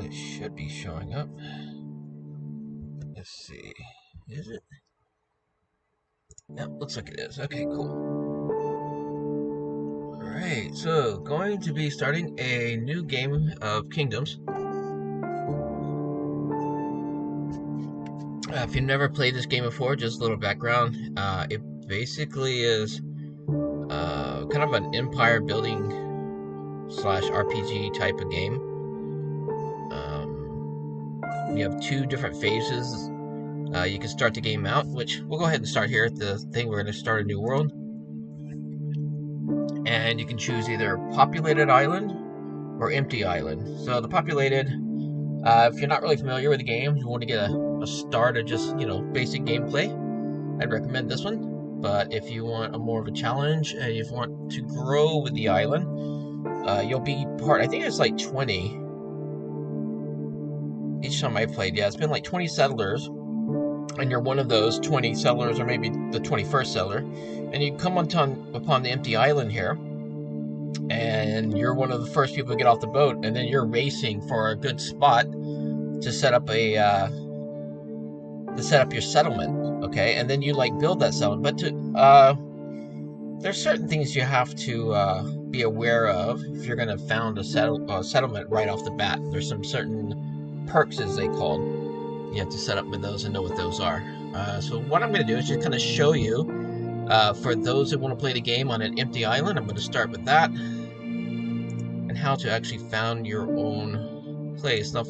it should be showing up. Let's see. Is it? Yep, looks like it is. Okay, cool. Alright, so going to be starting a new game of Kingdoms. If you've never played this game before, just a little background. It basically is kind of an empire building slash RPG type of game. You have two different phases. You can start the game out, which we'll go ahead and start here at the thing. We're going to start a new world. And you can choose either populated island or empty island. So the populated, if you're not really familiar with the game, you want to get a start of just, basic gameplay, I'd recommend this one. But if you want a more of a challenge and you want to grow with the island, you'll be part, I think it's like 20. Each time I played, yeah, it's been like 20 settlers, and you're one of those 20 settlers, or maybe the 21st settler, and you come upon the empty island here, and you're one of the first people to get off the boat, and then you're racing for a good spot to set up your settlement, okay? And then you build that settlement, but there's certain things you have to be aware of if you're going to found a settlement right off the bat. There's some certain perks, as they call. You have to set up with those and know what those are. So what I'm going to do is just kind of show you, for those who want to play the game on an empty island, I'm going to start with that, and how to actually found your own place. Now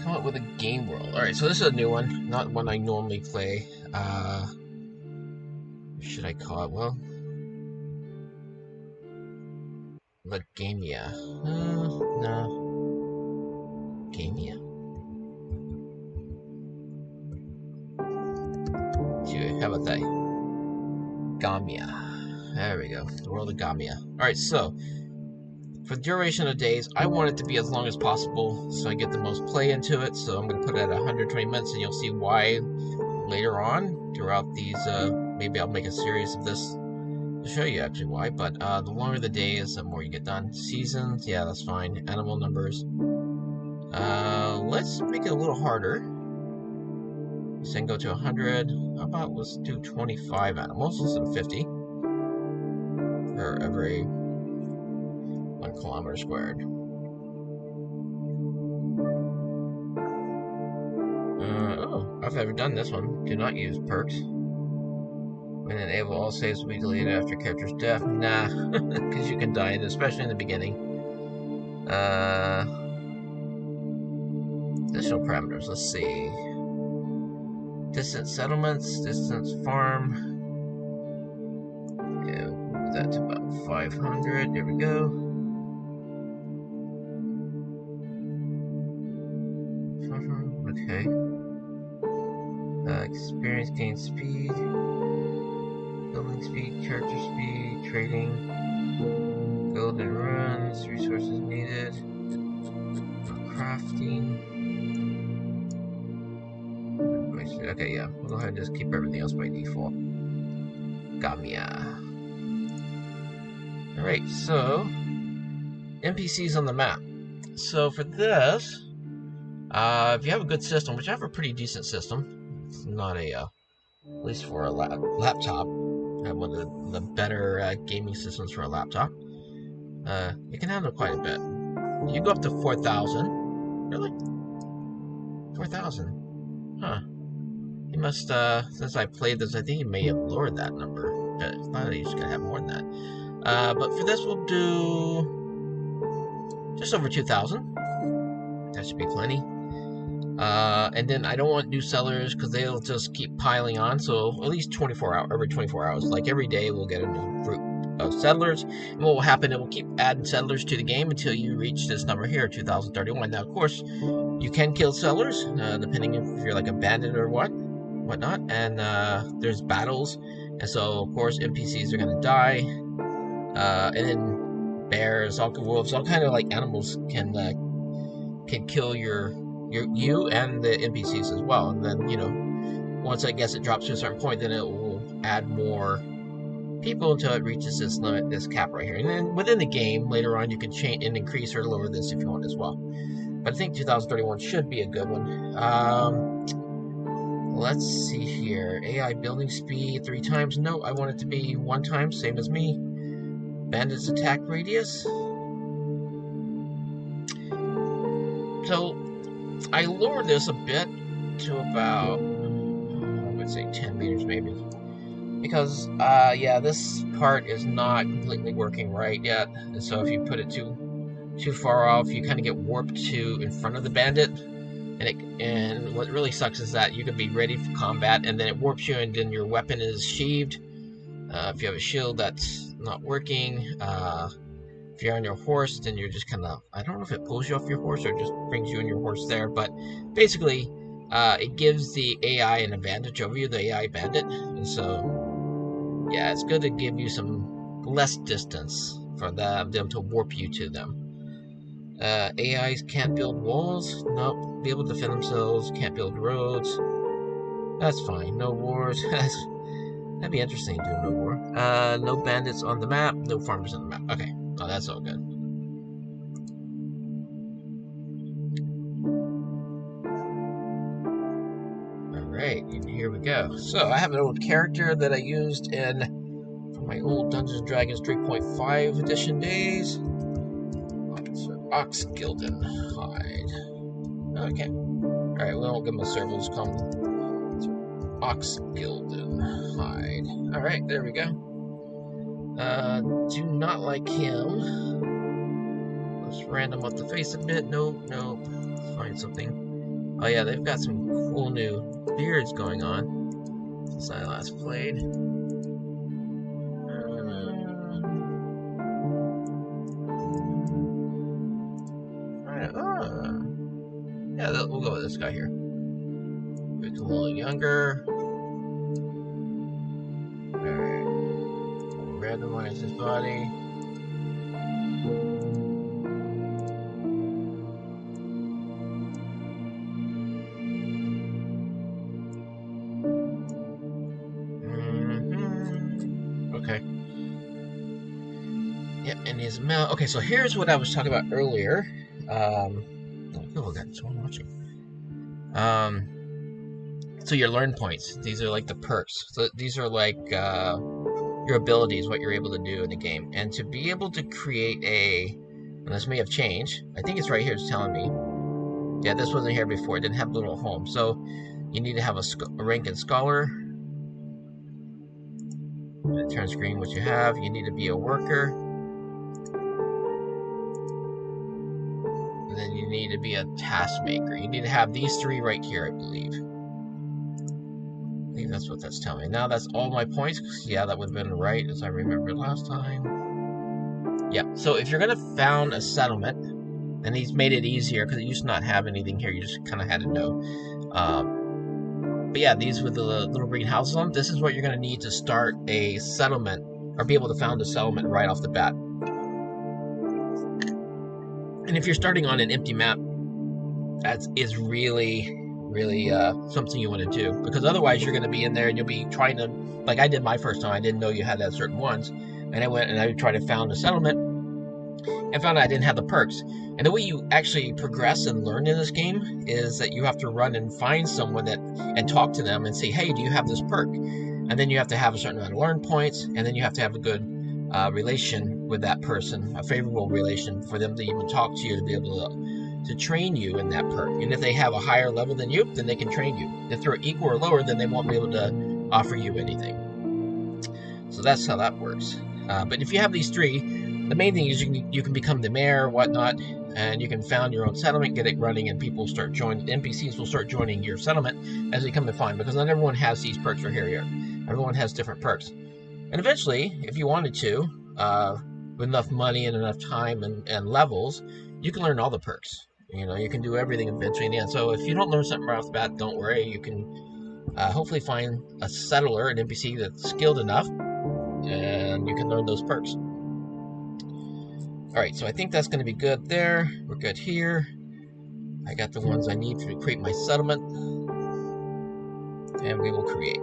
come up with a game world. Alright, so this is a new one, not one I normally play. What should I call it? Well, the Gammia. No. Gammia? How about that? Gammia. There we go. The world of Gammia. Alright, so for the duration of days, I want it to be as long as possible so I get the most play into it. So I'm going to put it at 120 minutes, and you'll see why later on throughout these. Maybe I'll make a series of this to show you actually why. But the longer the day is, the more you get done. Seasons, yeah, that's fine. Animal numbers. Let's make it a little harder. So then go to 100. How about let's do 25 animals instead of 50 for every 1 kilometer squared. Oh, I've never done this one. Do not use perks. When enable, all saves will be deleted after character's death. Nah, because you can die, especially in the beginning. Additional parameters. Let's see. Distance settlements, distance farm. Yeah, we'll move that to about 500. There we go. Okay. Experience gain speed. Building speed, character speed, trading. Build and runs, resources needed. Crafting. Okay, yeah, we'll go ahead and just keep everything else by default. Gammia. Alright, so NPCs on the map. So for this, if you have a good system, which I have a pretty decent system, it's not at least for a laptop, I have one of the better gaming systems for a laptop. You can handle quite a bit. You go up to 4,000. Really? 4,000? Huh. He must, since I played this, I think he may have lowered that number. I thought he was going to have more than that. But for this, we'll do just over 2,000. That should be plenty. And then I don't want new sellers because they'll just keep piling on. So at least 24 hours, every 24 hours, like every day, we'll get a new group of settlers. And what will happen, it will keep adding settlers to the game until you reach this number here, 2031. Now, of course, you can kill settlers, depending if you're like a bandit or whatnot. And there's battles. And so, of course, NPCs are going to die. And then bears, wolves, all kind of like animals can kill you and the NPCs as well. And then, once I guess it drops to a certain point, then it will add more people until it reaches this limit, this cap right here. And then within the game, later on, you can change and increase or lower this if you want as well. But I think 2031 should be a good one. Let's see here. AI building speed 3 times. No, I want it to be 1 time, same as me. Bandits attack radius. So I lowered this a bit to about, I would say 10 meters maybe. Because, yeah, this part is not completely working right yet. And so if you put it too far off, you kind of get warped to in front of the bandit. And what really sucks is that you could be ready for combat, and then it warps you, and then your weapon is sheathed. If you have a shield, that's not working. If you're on your horse, then you're just kind of, I don't know if it pulls you off your horse or just brings you and your horse there, but basically, it gives the AI an advantage over you, the AI bandit. And so, yeah, it's good to give you some less distance for them to warp you to them. AIs can't build walls. Nope. Be able to defend themselves. Can't build roads. That's fine. No wars. That'd be interesting to do no war. No bandits on the map. No farmers on the map. Okay. Oh, that's all good. Alright, and here we go. So, I have an old character that I used from my old Dungeons & Dragons 3.5 edition days. Oxgilden Hide. Okay. Alright, we won't give him a server, we'll just call him Oxgilden Hide. Alright, there we go. Do not like him. Let's random up the face a bit. Nope. Let's find something. Oh yeah, they've got some cool new beards going on since I last played. Yeah, we'll go with this guy here. Make him a little younger. Alright. Randomize his body. Okay. Yep, and his mouth. Okay, so here's what I was talking about earlier. Oh, God, someone watching. So your learn points. These are like the perks. So these are like your abilities, what you're able to do in the game. And to be able to create and this may have changed. I think it's right here. It's telling me. Yeah, this wasn't here before. It didn't have little home. So you need to have a rank in scholar. It turns green what you have. You need to be a worker. Then you need to be a task maker. You need to have these 3 right here, I believe. I think that's what that's telling me. Now that's all my points. Yeah, that would have been right as I remember last time. Yeah, so if you're going to found a settlement, and he's made it easier because it used to not have anything here. You just kind of had to know. But yeah, these with the little green houses on, this is what you're going to need to start a settlement or be able to found a settlement right off the bat. And if you're starting on an empty map, that is really something you want to do, because otherwise you're going to be in there and you'll be trying to, like I did my first time. I didn't know you had that certain ones, and I went and I tried to found a settlement and found out I didn't have the perks. And the way you actually progress and learn in this game is that you have to run and find someone and talk to them and say, hey, do you have this perk? And then you have to have a certain amount of learn points, and then you have to have a good relation with that person, a favorable relation for them to even talk to you, to be able to train you in that perk. And if they have a higher level than you, then they can train you. If they're equal or lower, then they won't be able to offer you anything. So that's how that works. But if you have these 3, the main thing is you can become the mayor, whatnot, and you can found your own settlement, get it running, and people start joining. NPCs will start joining your settlement as they come to find, because not everyone has these perks right here. Everyone has different perks. And eventually, if you wanted to, with enough money and enough time and levels, you can learn all the perks. You know, you can do everything eventually in the end. So if you don't learn something right off the bat, don't worry. You can hopefully find a settler, an NPC that's skilled enough, and you can learn those perks. Alright, so I think that's going to be good there. We're good here. I got the ones I need to create my settlement. And we will create.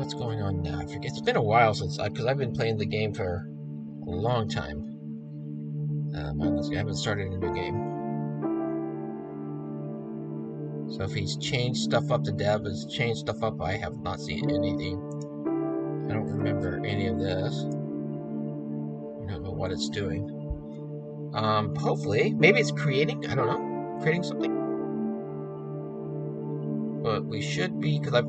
what's going on now? I forget. It's been a while since because I've been playing the game for a long time. I haven't started a new game. So if he's changed stuff up, the dev has changed stuff up. I have not seen anything. I don't remember any of this. I don't know what it's doing. Hopefully, maybe it's creating. I don't know, creating something. But we should be, because I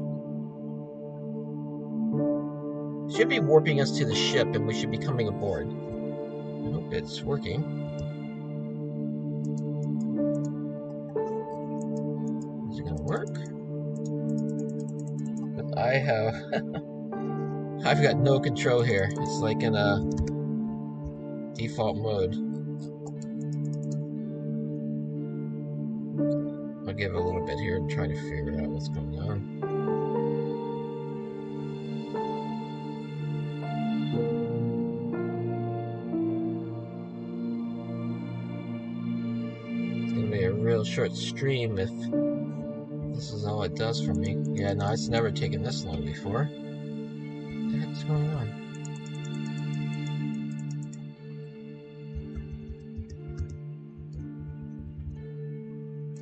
should be warping us to the ship, and we should be coming aboard. I hope it's working. Is it gonna work? But I have, I've got no control here. It's like in a default mode. I'll give it a little bit here and try to figure out what's going on. It's gonna be a real short stream if this is all it does for me. Yeah, no, it's never taken this long before. What the heck's going on?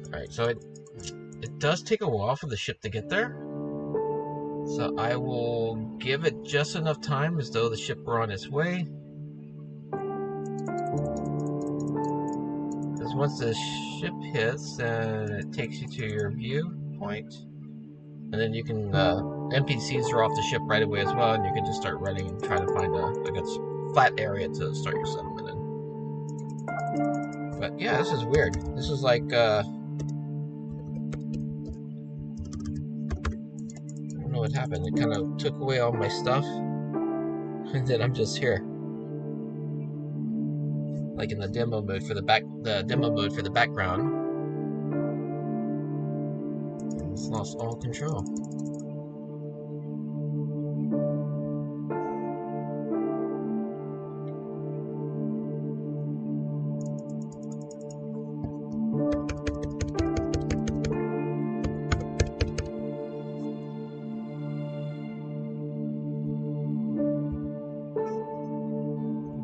Alright, so it does take a while for the ship to get there. So I will give it just enough time as though the ship were on its way. Because once the ship hits, it takes you to your viewpoint. And then you can, NPCs are off the ship right away as well, and you can just start running and try to find a good flat area to start your settlement in. But yeah, this is weird. This is like, I don't know what happened. It kind of took away all my stuff, and then I'm just here. Like in the demo mode for the background. It's lost all control.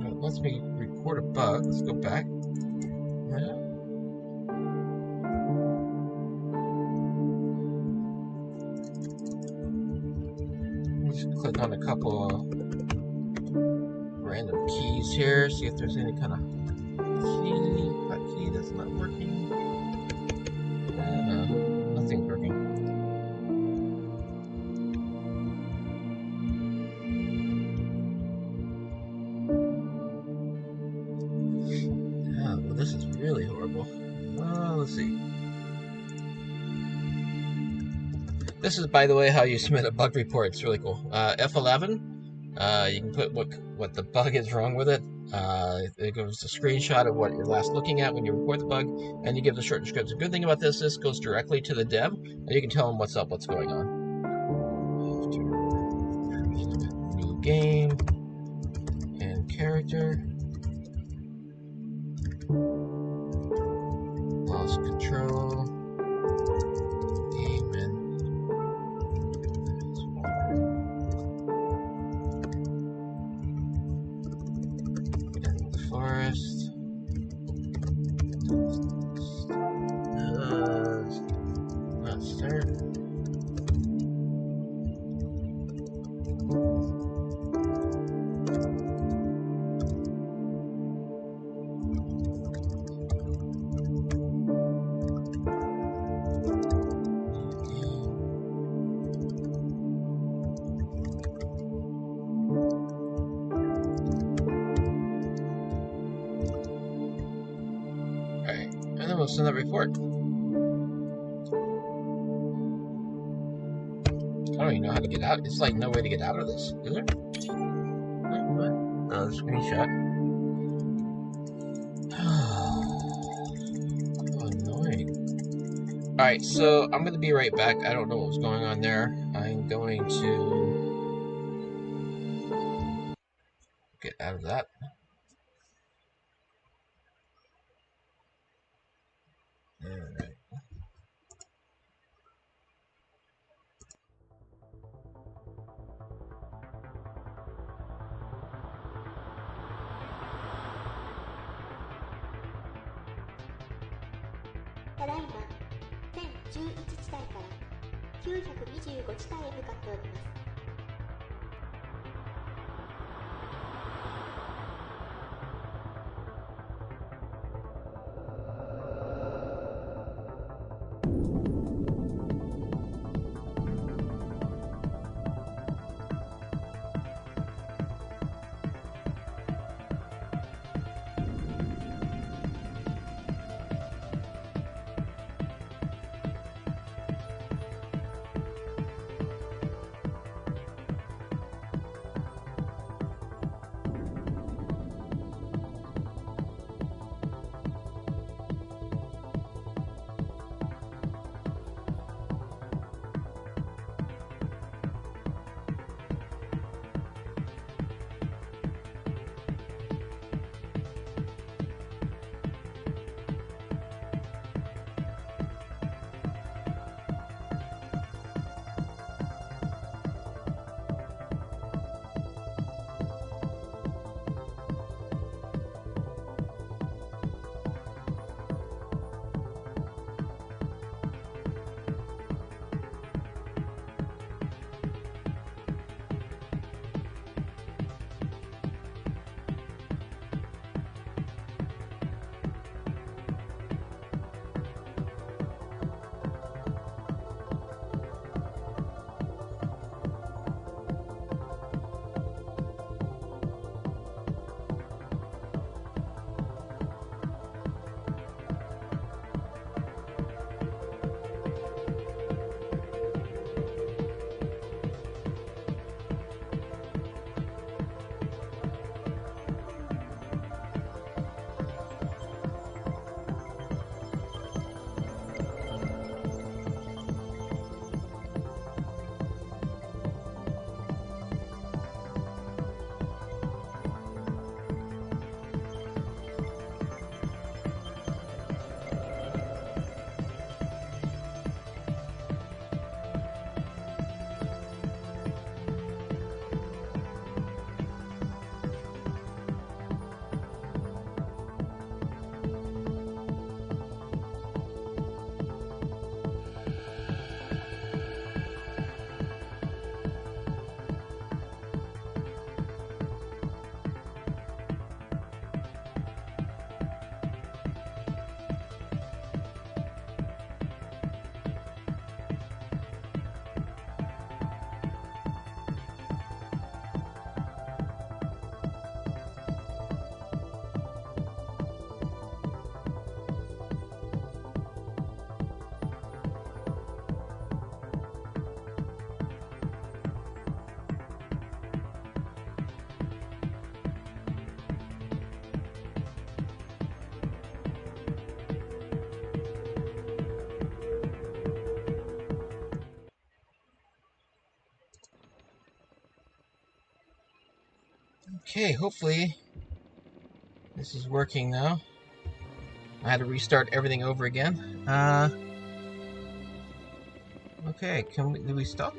It lets me report a bug. Let's go back. Let's click on a couple of random keys here, see if there's any kind of key. That key that's not working. No, nothing's working. Oh, well, this is really horrible. Well, let's see. This is, by the way, how you submit a bug report. It's really cool. F11. You can put what the bug is wrong with it. It gives a screenshot of what you're last looking at when you report the bug, and you give the short description. The good thing about this goes directly to the dev, and you can tell them what's up, what's going on. New game and character. Lost control. Game and forest. Not start. Alright, and then we'll send that report. I don't even know how to get out. It's like no way to get out of this, is there? Oh, the screenshot. Oh, annoying. Alright, so I'm going to be right back. I don't know what was going on there. I'm going to get out of that. Alright. ただいま全11地帯から925地帯へ向かっております。Okay, hopefully this is working now. I had to restart everything over again. Okay, do we stop?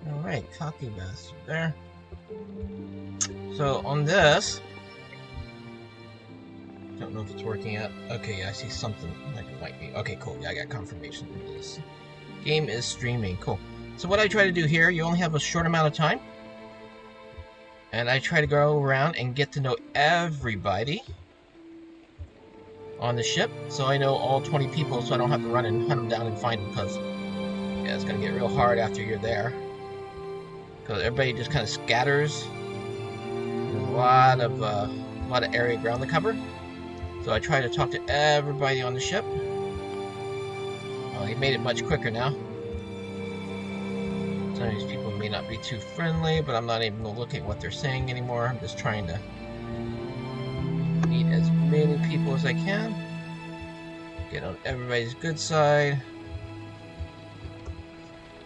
Alright, cocky bastard there. So on this, don't know if it's working yet. Okay, yeah, I see something like it might be. Okay, cool. Yeah, I got confirmation. This game is streaming. Cool. So what I try to do here, you only have a short amount of time. And I try to go around and get to know everybody on the ship. So I know all 20 people, so I don't have to run and hunt them down and find them. Because, yeah, it's going to get real hard after you're there. Because everybody just kind of scatters. There's a lot of area ground to cover. So I try to talk to everybody on the ship. Well, he made it much quicker now. Some of these people may not be too friendly, but I'm not even going to look at what they're saying anymore. I'm just trying to meet as many people as I can. Get on everybody's good side.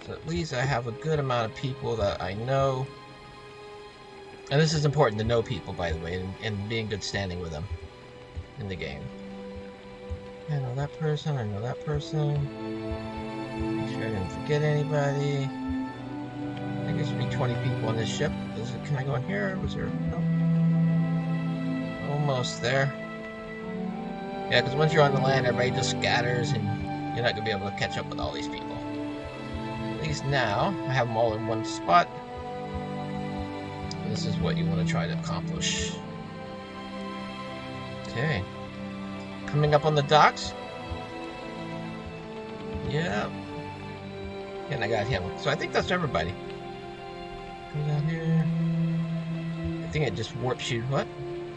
So at least I have a good amount of people that I know. And this is important to know people, by the way, and be in good standing with them in the game. I know that person, I know that person. Make sure I didn't forget anybody. I think there should be 20 people on this ship. Can I go in here? Was there? No. Oh almost there. Yeah, because once you're on the land, everybody just scatters, and you're not going to be able to catch up with all these people. At least now, I have them all in one spot. This is what you want to try to accomplish. Okay. Coming up on the docks. Yeah. And I got him. So I think that's everybody. Come down here. I think it just warps you. What?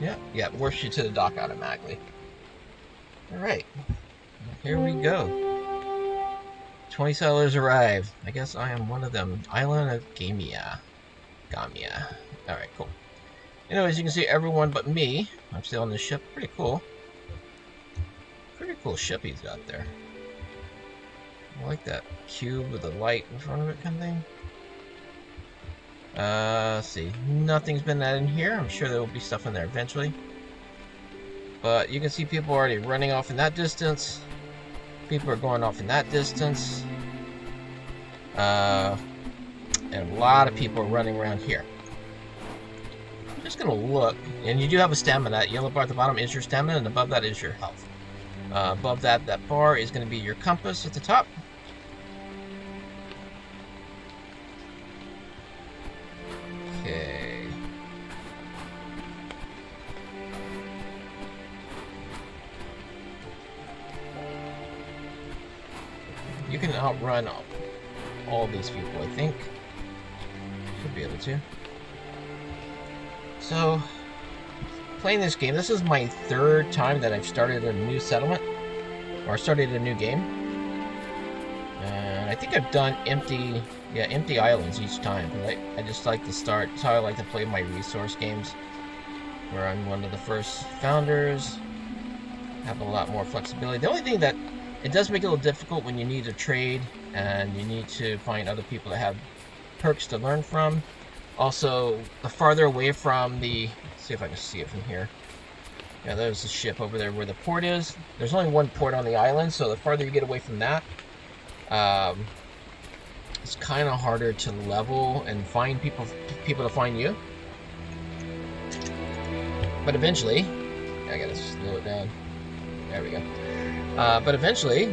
Yeah, it warps you to the dock automatically. Alright. Here we go. 20 settlers arrived. I guess I am one of them. Island of Gammia. Alright, cool. Anyways, you can see everyone but me. I'm still on the ship. Pretty cool. Pretty cool ship he's got there. I like that cube with the light in front of it kind of thing. Let's see. Nothing's been added in here. I'm sure there will be stuff in there eventually. But you can see people already running off in that distance. People are going off in that distance. And a lot of people are running around here. I'm just gonna look, and you do have a stamina. That yellow bar at the bottom is your stamina, and above that is your health. Above that bar is going to be your compass at the top. Okay. You can outrun all these people, I think. Should be able to. So, playing this game, this is my third time that I've started a new settlement, or started a new game. And I think I've done empty islands each time. But I just like to start. That's how I like to play my resource games, where I'm one of the first founders. Have a lot more flexibility. The only thing that it does make it a little difficult when you need to trade and you need to find other people that have perks to learn from. Also, the farther away from the... Let's see if I can see it from here. Yeah, there's the ship over there where the port is. There's only one port on the island, so the farther you get away from that, it's kind of harder to level and find people to find you. But eventually... I gotta slow it down. There we go. But eventually,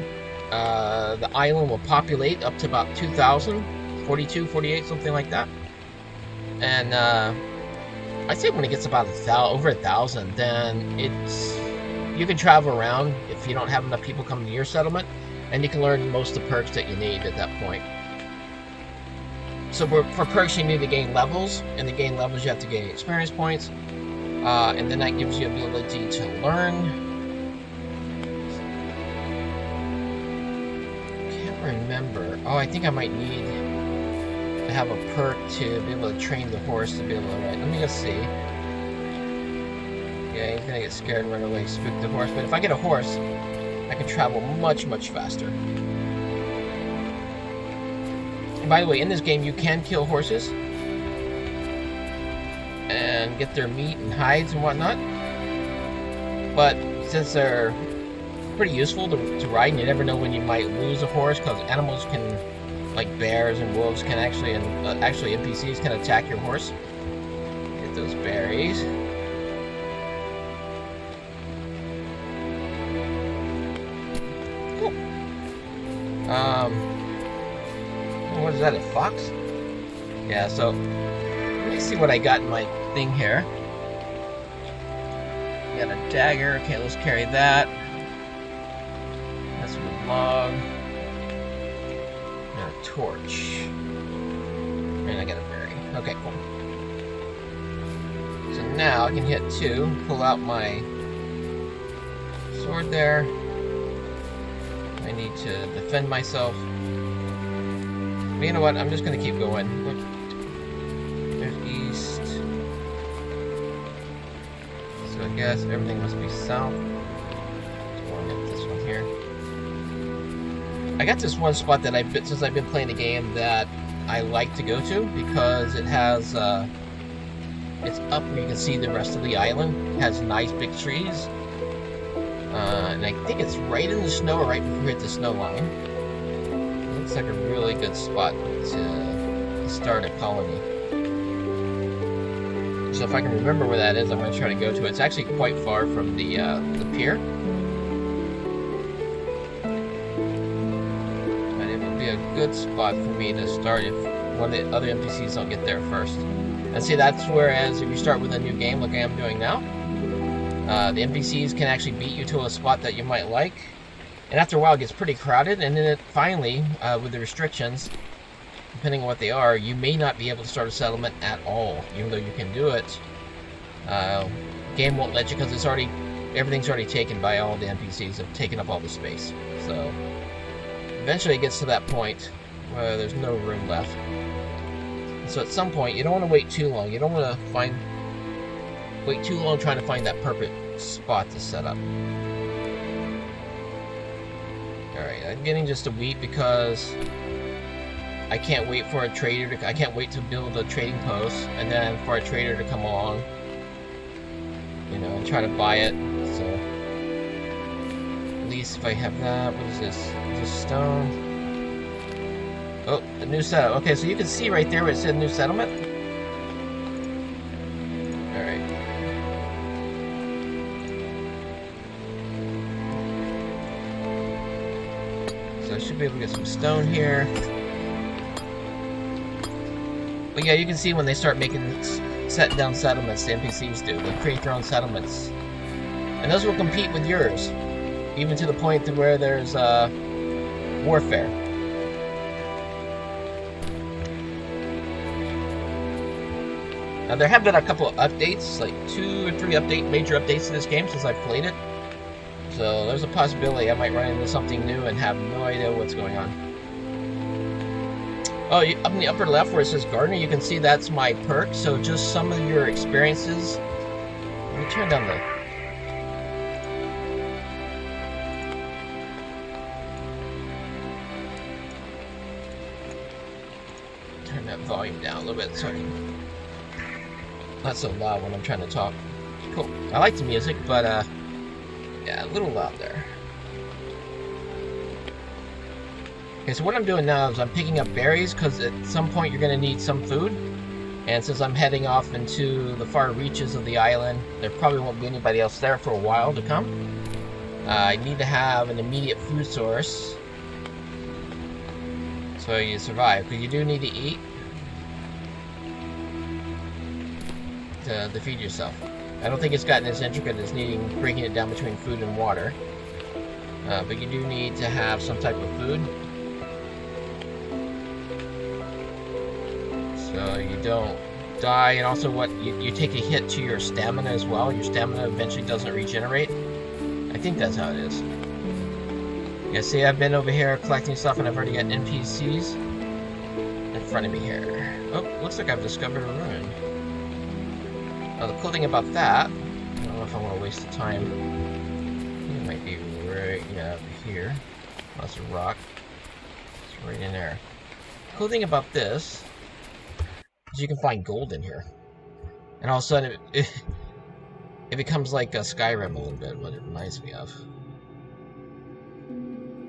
the island will populate up to about 2,000, 42, 48, something like that. And I'd say when it gets about over 1,000, then you can travel around if you don't have enough people coming to your settlement, and you can learn most of the perks that you need at that point. So for perks, you need to gain levels, and to gain levels, you have to gain experience points, and then that gives you ability to learn. Remember. Oh, I think I might need to have a perk to be able to train the horse to be able to ride. Let me just see. Yeah, he's gonna get scared and run away, spook the horse. But if I get a horse, I can travel much, much faster. And by the way, in this game, you can kill horses and get their meat and hides and whatnot. But since they're pretty useful to ride, and you never know when you might lose a horse, because animals can, like bears and wolves, can actually, and actually NPCs can attack your horse. Get those berries. Cool. What is that, a fox? Yeah, so let me see what I got in my thing here. Got a dagger. Okay, let's carry that. Log, and a torch, and I got a berry. Okay, cool. So now I can hit 2, pull out my sword there. I need to defend myself. But you know what? I'm just going to keep going. Look, there's east. So I guess everything must be south. So I'll get this one here. I got this one spot that since I've been playing the game, that I like to go to because it has, it's up where you can see the rest of the island. It has nice big trees. And I think it's right in the snow or right before you hit the snow line. It looks like a really good spot to start a colony. So if I can remember where that is, I'm going to try to go to it. It's actually quite far from the pier. But it would be a good spot for me to start if one of the other NPCs don't get there first. And see, that's whereas if you start with a new game like I am doing now, the NPCs can actually beat you to a spot that you might like. And after a while it gets pretty crowded, and then it finally, with the restrictions, depending on what they are, you may not be able to start a settlement at all. Even though you can do it, game won't let you because it's already, everything's already taken by all the NPCs, have taken up all the space. So eventually it gets to that point where there's no room left. So at some point, you don't want to wait too long. You don't want to wait too long trying to find that perfect spot to set up. Alright, I'm getting just a wheat because I can't wait for a trader to, I can't wait to build a trading post and then for a trader to come along, you know, and try to buy it. So at least if I have that, what is this? Is this stone? Oh, the new settlement. Okay, so you can see right there where it said new settlement. Alright. So I should be able to get some stone here. But yeah, you can see when they start setting down settlements, the NPCs do. They create their own settlements. And those will compete with yours. Even to the point to where there's warfare. Now there have been a couple of updates, like 2 or 3 major updates to this game since I've played it. So there's a possibility I might run into something new and have no idea what's going on. Oh, up in the upper left where it says Gardener, you can see that's my perk. So just some of your experiences. Let me turn down the... Turn that volume down a little bit so I can... Not so loud when I'm trying to talk. Cool. I like the music, but yeah, a little loud there. Okay, so what I'm doing now is I'm picking up berries because at some point you're going to need some food. And since I'm heading off into the far reaches of the island, there probably won't be anybody else there for a while to come. I need to have an immediate food source so you survive, because you do need to eat to feed yourself. I don't think it's gotten as intricate as breaking it down between food and water. But you do need to have some type of food. So you don't die, and also you take a hit to your stamina as well. Your stamina eventually doesn't regenerate. I think that's how it is. Yeah, see, I've been over here collecting stuff and I've already got NPCs in front of me here. Oh, looks like I've discovered a ruin. Now the cool thing about that, I don't know if I want to waste the time. I think it might be right, yeah, over here. Oh, that's a rock. It's right in there. The cool thing about this is you can find gold in here. And all of a sudden it becomes like a Skyrim a little bit, what it reminds me of.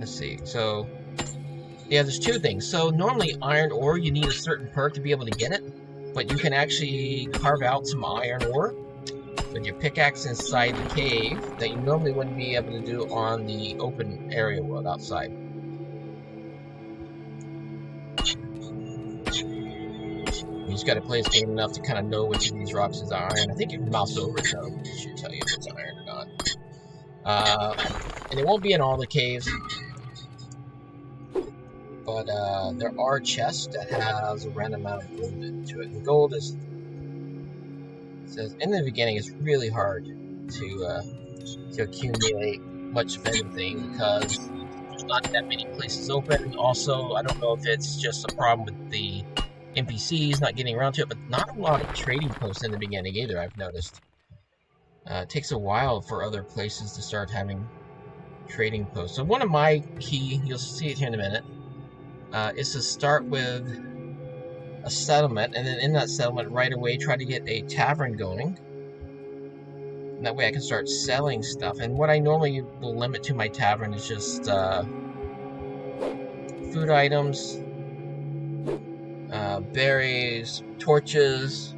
Let's see, so yeah, there's 2 things. So normally iron ore, you need a certain perk to be able to get it. But you can actually carve out some iron ore with your pickaxe inside the cave that you normally wouldn't be able to do on the open area world outside. You just gotta play this game enough to kind of know which of these rocks is iron. I think you can mouse over it though. It should tell you if it's iron or not. And it won't be in all the caves. But there are chests that has a random amount of gold into it. And gold is, it says in the beginning, it's really hard to accumulate much of anything because there's not that many places open. Also, I don't know if it's just a problem with the NPCs not getting around to it, but not a lot of trading posts in the beginning either, I've noticed. It takes a while for other places to start having trading posts. So one of my key, you'll see it here in a minute, is to start with a settlement, and then in that settlement right away try to get a tavern going. And that way I can start selling stuff. And what I normally will limit to my tavern is just food items, berries, torches,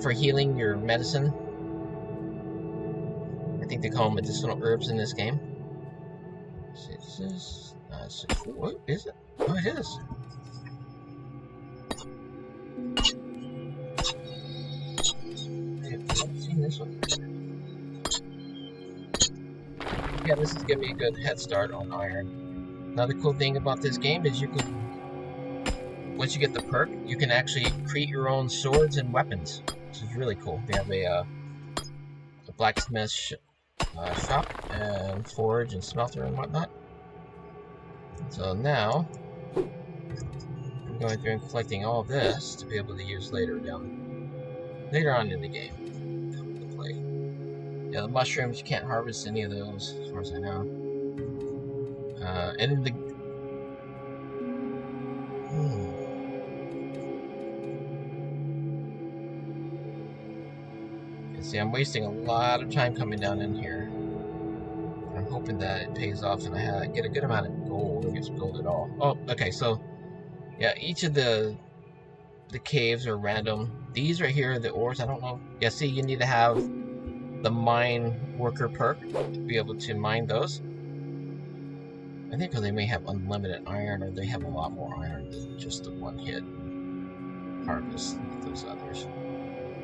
for healing your medicine. I think they call them medicinal herbs in this game. What is it? Oh, it is. I've seen this one. Yeah, this is giving me a good head start on iron. Another cool thing about this game is you can, once you get the perk, you can actually create your own swords and weapons, which is really cool. They have a blacksmith shop and forge and smelter and whatnot. So now I'm going through and collecting all this to be able to use later on in the game. To play. Yeah, the mushrooms, you can't harvest any of those as far as I know. And the see, I'm wasting a lot of time coming down in here. I'm hoping that it pays off and I get a good amount of gold. I guess gold at all. Oh, okay. So, yeah, each of the caves are random. These right here are the ores. I don't know. Yeah, see, you need to have the mine worker perk to be able to mine those. I think because they may have unlimited iron, or they have a lot more iron than just the one hit harvest like those others.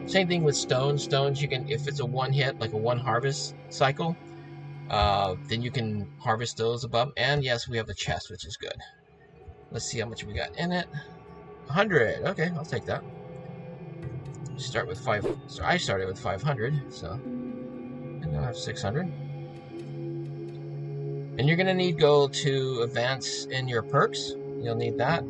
Same thing with stones. Stones, you can, if it's a one hit, like a one harvest cycle, then you can harvest those above. And yes, we have the chest, which is good. Let's see how much we got in it. 100. Okay, I'll take that. Start with 5. So I started with 500. So, and now I have 600. And you're gonna need gold to advance in your perks. You'll need that.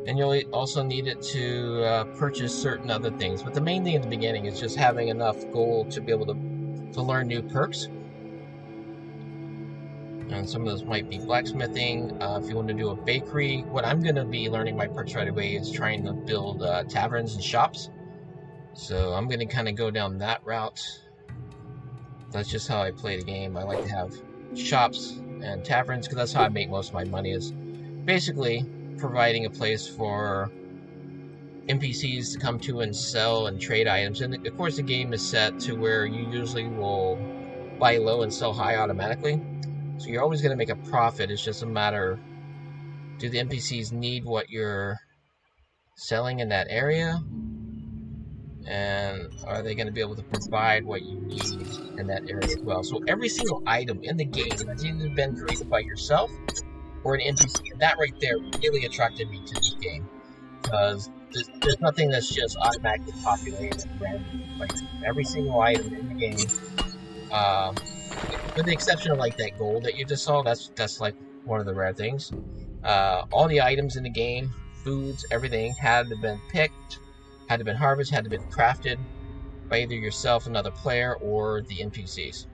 And you'll also need it to purchase certain other things. But the main thing at the beginning is just having enough gold to be able to learn new perks. And some of those might be blacksmithing. If you want to do a bakery, what I'm going to be learning my perks right away is trying to build taverns and shops. So I'm going to kind of go down that route. That's just how I play the game. I like to have shops and taverns because that's how I make most of my money, is basically providing a place for NPCs to come to and sell and trade items. And of course the game is set to where you usually will buy low and sell high automatically. So you're always going to make a profit. It's just a matter, do the NPCs need what you're selling in that area? And are they going to be able to provide what you need in that area as well? So every single item in the game has either been created by yourself or an NPC. And that right there really attracted me to this game. Because there's nothing that's just automatically populated randomly. Like every single item in the game, with the exception of like that gold that you just saw, that's like one of the rare things. All the items in the game, foods, everything had to been picked, had to been harvested, had to been crafted by either yourself, another player, or the NPCs.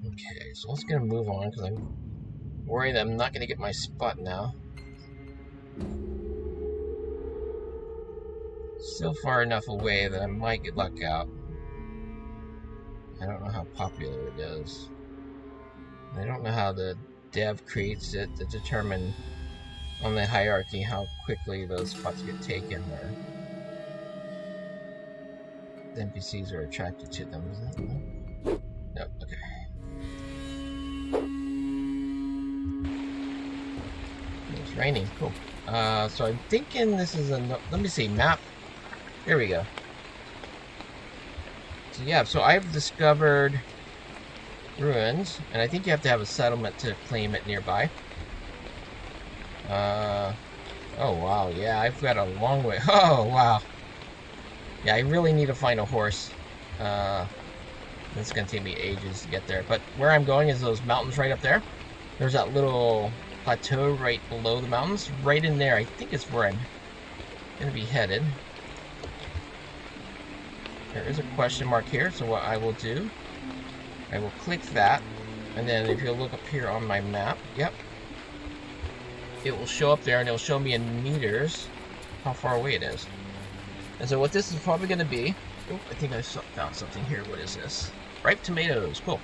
Okay, so let's get a move on because I'm worried that I'm not going to get my spot now. Still far enough away that I might get luck out. I don't know how popular it is. I don't know how the dev creates it to determine on the hierarchy how quickly those spots get taken, or the NPCs are attracted to them. Is that no? No, okay. It's raining, cool. So I'm thinking this is let me see, map. Here we go. So yeah, so I've discovered ruins, and I think you have to have a settlement to claim it nearby. Oh wow, yeah, I've got a long way. Oh wow. Yeah, I really need to find a horse. It's gonna take me ages to get there. But where I'm going is those mountains right up there. There's that little plateau right below the mountains. Right in there, I think is where I'm gonna be headed. There is a question mark here, so what I will do, I will click that, and then if you look up here on my map, yep, it will show up there, and it will show me in meters how far away it is. And so what this is probably going to be, oh, I think I found something here. What is this? Ripe tomatoes, cool.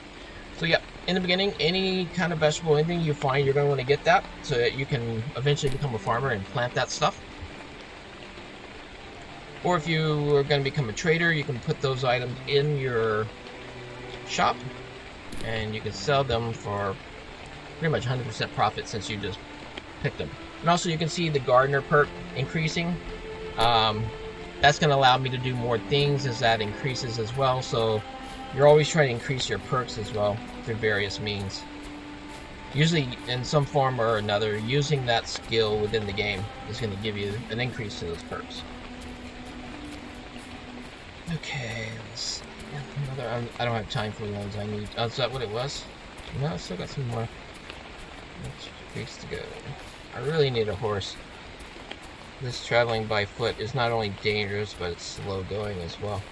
So yeah, in the beginning, any kind of vegetable, anything you find, you're going to want to get that so that you can eventually become a farmer and plant that stuff. Or if you are going to become a trader, you can put those items in your shop and you can sell them for pretty much 100% profit since you just picked them. And also you can see the gardener perk increasing. That's going to allow me to do more things as that increases as well. So you're always trying to increase your perks as well through various means. Usually in some form or another, using that skill within the game is going to give you an increase to those perks. Okay, another. I don't have time for the ones I need. Oh, is that what it was? No, I still got some more space to go. I really need a horse. This traveling by foot is not only dangerous, but it's slow going as well.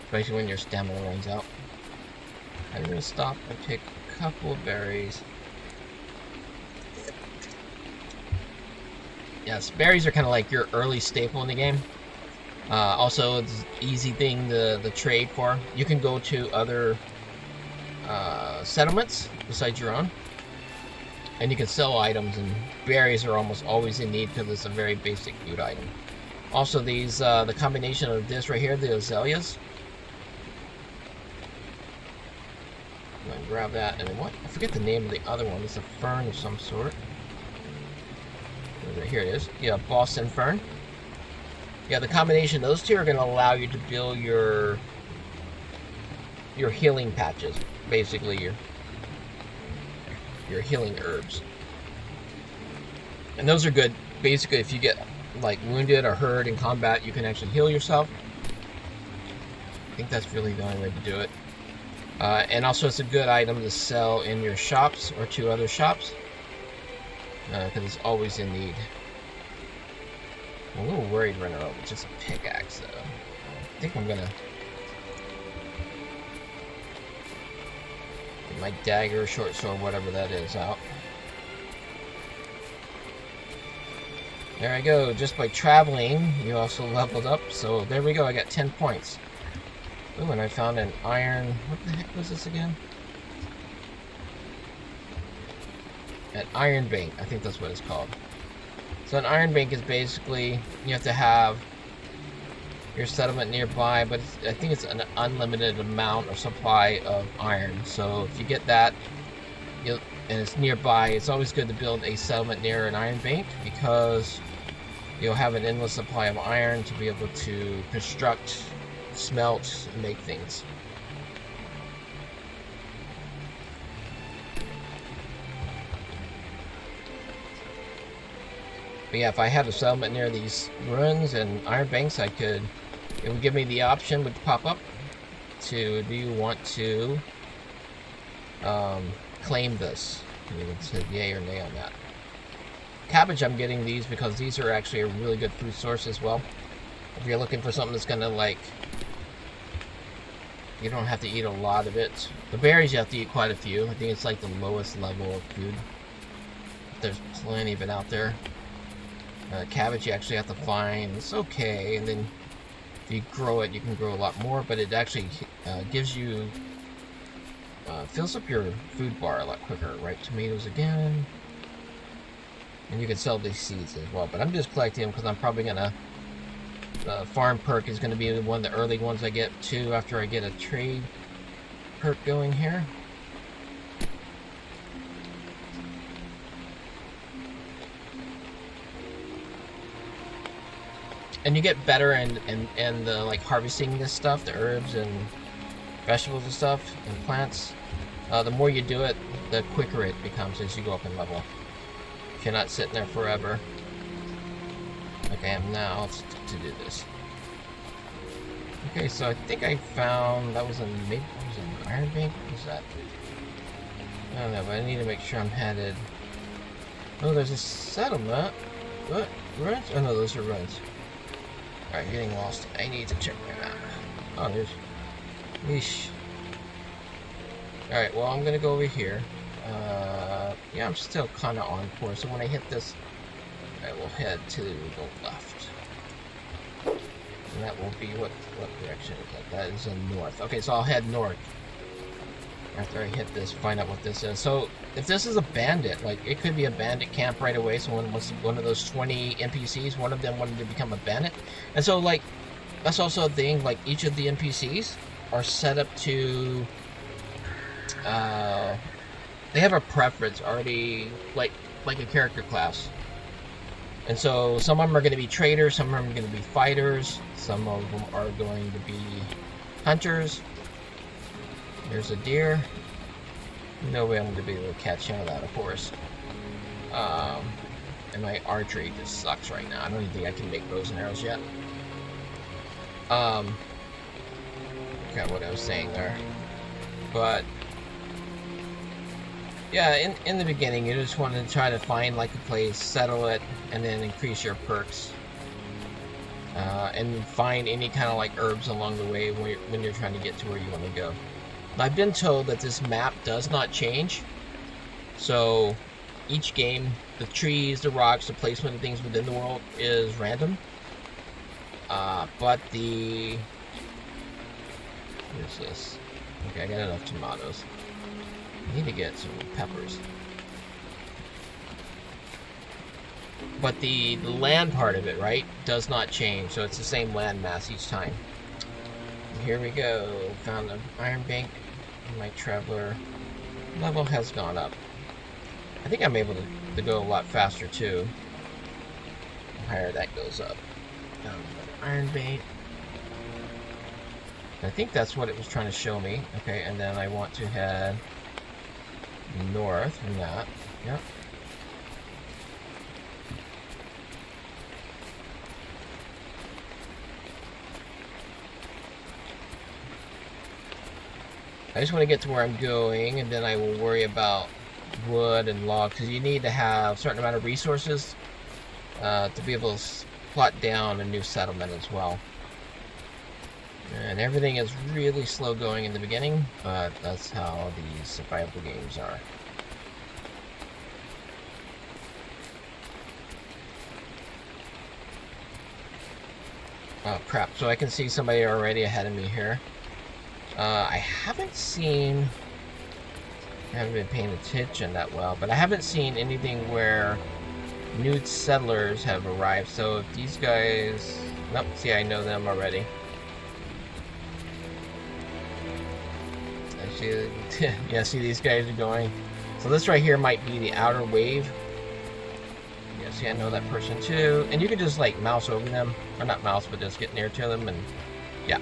Especially when your stamina runs out. I'm gonna stop and pick a couple of berries. Yes, berries are kind of like your early staple in the game. Also, it's an easy thing to trade for. You can go to other settlements besides your own, and you can sell items, and berries are almost always in need because it's a very basic food item. Also, these the combination of this right here, the azaleas. I'm gonna grab that, and what? I forget the name of the other one. It's a fern of some sort. Here it is. Yeah, Boston Fern. Yeah, the combination of those two are going to allow you to build your healing patches. Basically, your healing herbs. And those are good. Basically, if you get like wounded or hurt in combat, you can actually heal yourself. I think that's really the only way to do it. And also, it's a good item to sell in your shops or to other shops. Because it's always in need. I'm a little worried running over just a pickaxe, though. I think I'm gonna get my dagger, short sword, whatever that is, out. There I go. Just by traveling, you also leveled up. So there we go. I got 10 points. Ooh, and I found an iron. What the heck was this again? An iron bank, I think that's what it's called. So an iron bank is basically, you have to have your settlement nearby, but I think it's an unlimited amount of supply of iron. So if you get that, and it's nearby, it's always good to build a settlement near an iron bank because you'll have an endless supply of iron to be able to construct, smelt, and make things. But yeah, if I had a settlement near these ruins and iron banks, it would give me the option, would pop up, to, do you want to claim this? And you would say yay or nay on that. Cabbage, I'm getting these because these are actually a really good food source as well. If you're looking for something that's gonna like, you don't have to eat a lot of it. The berries you have to eat quite a few. I think it's like the lowest level of food. There's plenty of it out there. Cabbage you actually have to find. It's okay, and then if you grow it, you can grow a lot more, but it actually gives you, fills up your food bar a lot quicker, right? Tomatoes again. And you can sell these seeds as well, but I'm just collecting them because I'm probably gonna, farm perk is gonna be one of the early ones I get to after I get a trade perk going here. And you get better in the like harvesting this stuff, the herbs and vegetables and stuff and plants. The more you do it, the quicker it becomes as you go up in level. If you're not sitting there forever. Okay, I'm now to do this. Okay, so I think I found that was maybe an iron bank. What was that? I don't know, but I need to make sure I'm headed. Oh, there's a settlement. What? Ruins? Oh no, those are ruins. Alright, getting lost. I need to check my map. Oh, there's... Yeesh. Alright, well, I'm gonna go over here. Yeah, I'm still kinda on course, so when I hit this, I will head to the left. And that will be what direction is that? That is in north. Okay, so I'll head north. after I hit this, find out what this is. So if this is a bandit, like it could be a bandit camp right away. So one of those 20 NPCs, one of them wanted to become a bandit, and so like that's also a thing. Like each of the NPCs are set up to, they have a preference already, like a character class. And so some of them are going to be traders, some of them are going to be fighters, some of them are going to be hunters. There's a deer. No way I'm going to be able to catch him with that, of course. And my archery just sucks right now. I don't even think I can make bows and arrows yet. Forgot what I was saying there. But yeah, in the beginning, you just want to try to find like a place, settle it, and then increase your perks. And find any kind of like herbs along the way when you're trying to get to where you want to go. I've been told that this map does not change. So each game, the trees, the rocks, the placement of things within the world is random. But the... What is this? Okay, I got enough tomatoes. I need to get some peppers. But the land part of it, right, does not change. So it's the same land mass each time. And here we go. Found an iron bank. My traveler level has gone up. I think I'm able to go a lot faster too. The higher that goes up. Found an iron bank. I think that's what it was trying to show me. Okay, and then I want to head north from that. Yep. I just want to get to where I'm going, and then I will worry about wood and logs, because you need to have a certain amount of resources to be able to plot down a new settlement as well. And everything is really slow going in the beginning, but that's how these survival games are. Oh crap, so I can see somebody already ahead of me here. I haven't been paying attention that well, but I haven't seen anything where new settlers have arrived. So if these guys... Nope, see, I know them already. I see, yeah, see these guys are going. So this right here might be the outer wave. Yeah, see, I know that person too. And you can just like mouse over them. Or not mouse, but just get near to them and yeah.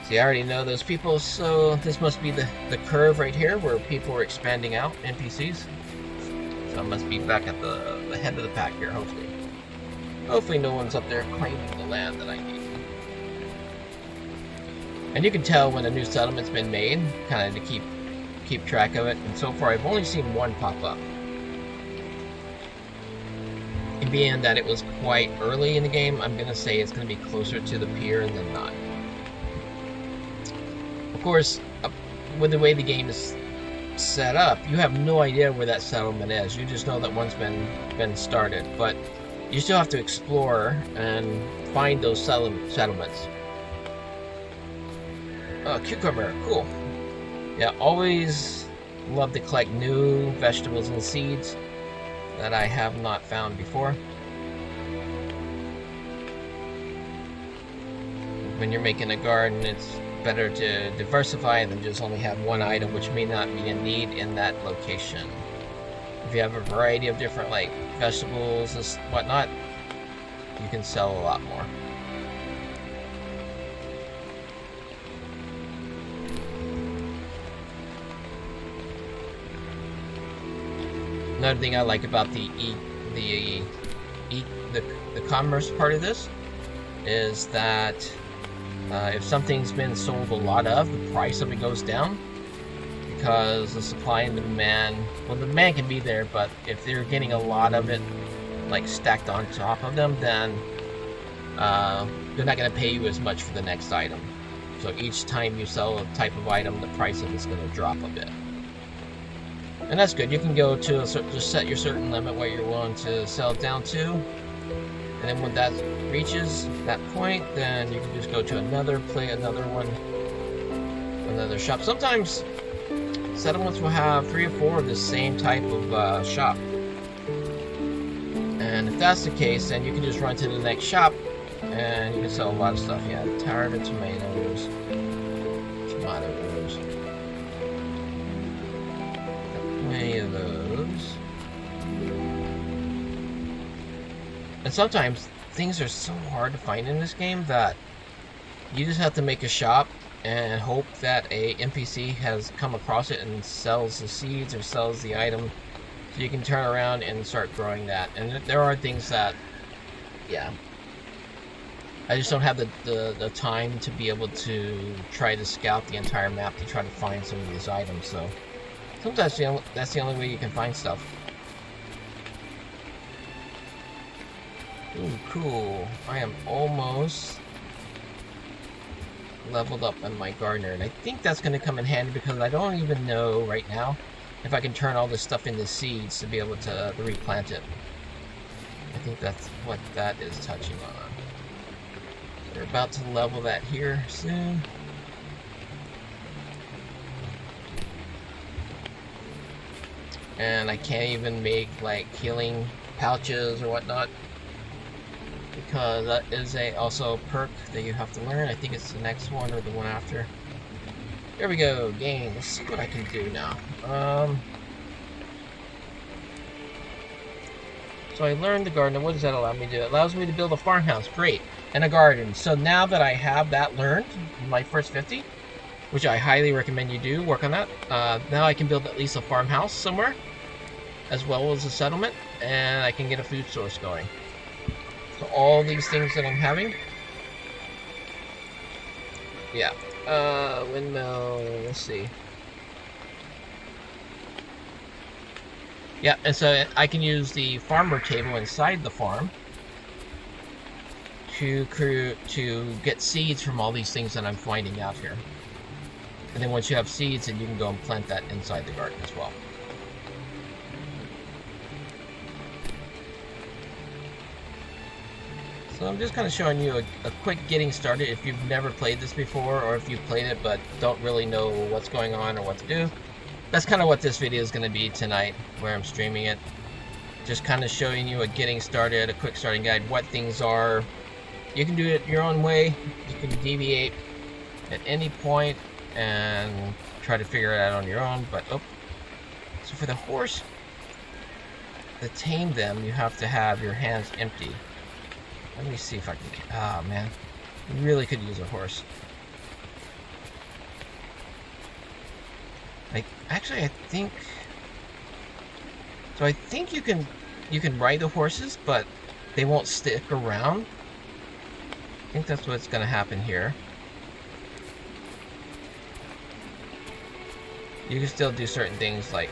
See, I already know those people, so this must be the curve right here where people are expanding out, NPCs. So I must be back at the head of the pack here, hopefully. Hopefully no one's up there claiming the land that I need. And you can tell when a new settlement's been made, kind of to keep track of it. And so far I've only seen one pop up. And being that it was quite early in the game, I'm going to say it's going to be closer to the pier than not. Of course, with the way the game is set up, you have no idea where that settlement is. You just know that one's been started, but you still have to explore and find those settlements. Cucumber, cool. Yeah, always love to collect new vegetables and seeds that I have not found before. When you're making a garden, it's better to diversify than just only have one item which may not be in need in that location. If you have a variety of different like vegetables and whatnot, you can sell a lot more. Another thing I like about the commerce part of this is that if something's been sold a lot of, the price of it goes down because the supply and demand, well, the demand can be there, but if they're getting a lot of it like stacked on top of them, then they're not going to pay you as much for the next item. So each time you sell a type of item, the price of it's going to drop a bit. And that's good. You can go to just set your certain limit what you're willing to sell it down to. And then when that reaches that point, then you can just go to another, play another one. another shop. Sometimes settlements will have 3 or 4 of the same type of shop. And if that's the case, then you can just run to the next shop and you can sell a lot of stuff. Yeah, tired of tomatoes. Tomatoes. Plenty of those. And sometimes things are so hard to find in this game that you just have to make a shop and hope that a NPC has come across it and sells the seeds or sells the item, so you can turn around and start growing that. And there are things that, yeah, I just don't have the time to be able to try to scout the entire map to try to find some of these items. So sometimes that's the only way you can find stuff. Ooh, cool. I am almost leveled up on my gardener, and I think that's going to come in handy because I don't even know right now if I can turn all this stuff into seeds to be able to replant it. I think that's what that is touching on. So we're about to level that here soon. And I can't even make like healing pouches or whatnot, because that is also a perk that you have to learn. I think it's the next one or the one after. There we go, game. Let's see what I can do now. So I learned the garden. What does that allow me to do? It allows me to build a farmhouse. Great. And a garden. So now that I have that learned, my first 50, which I highly recommend you do, work on that. Now I can build at least a farmhouse somewhere, as well as a settlement, and I can get a food source going. So all these things that I'm having. Yeah. Windmill, let's see. Yeah, and so I can use the farmer table inside the farm to get seeds from all these things that I'm finding out here. And then once you have seeds, then you can go and plant that inside the garden as well. So I'm just kind of showing you a quick getting started if you've never played this before, or if you've played it but don't really know what's going on or what to do. That's kind of what this video is going to be tonight, where I'm streaming it. Just kind of showing you a getting started, a quick starting guide, what things are. You can do it your own way. You can deviate at any point and try to figure it out on your own. But so for the horse, to tame them, you have to have your hands empty. Let me see if I can get... Oh, man. You really could use a horse. Actually, I think... So I think you can ride the horses, but they won't stick around. I think that's what's going to happen here. You can still do certain things like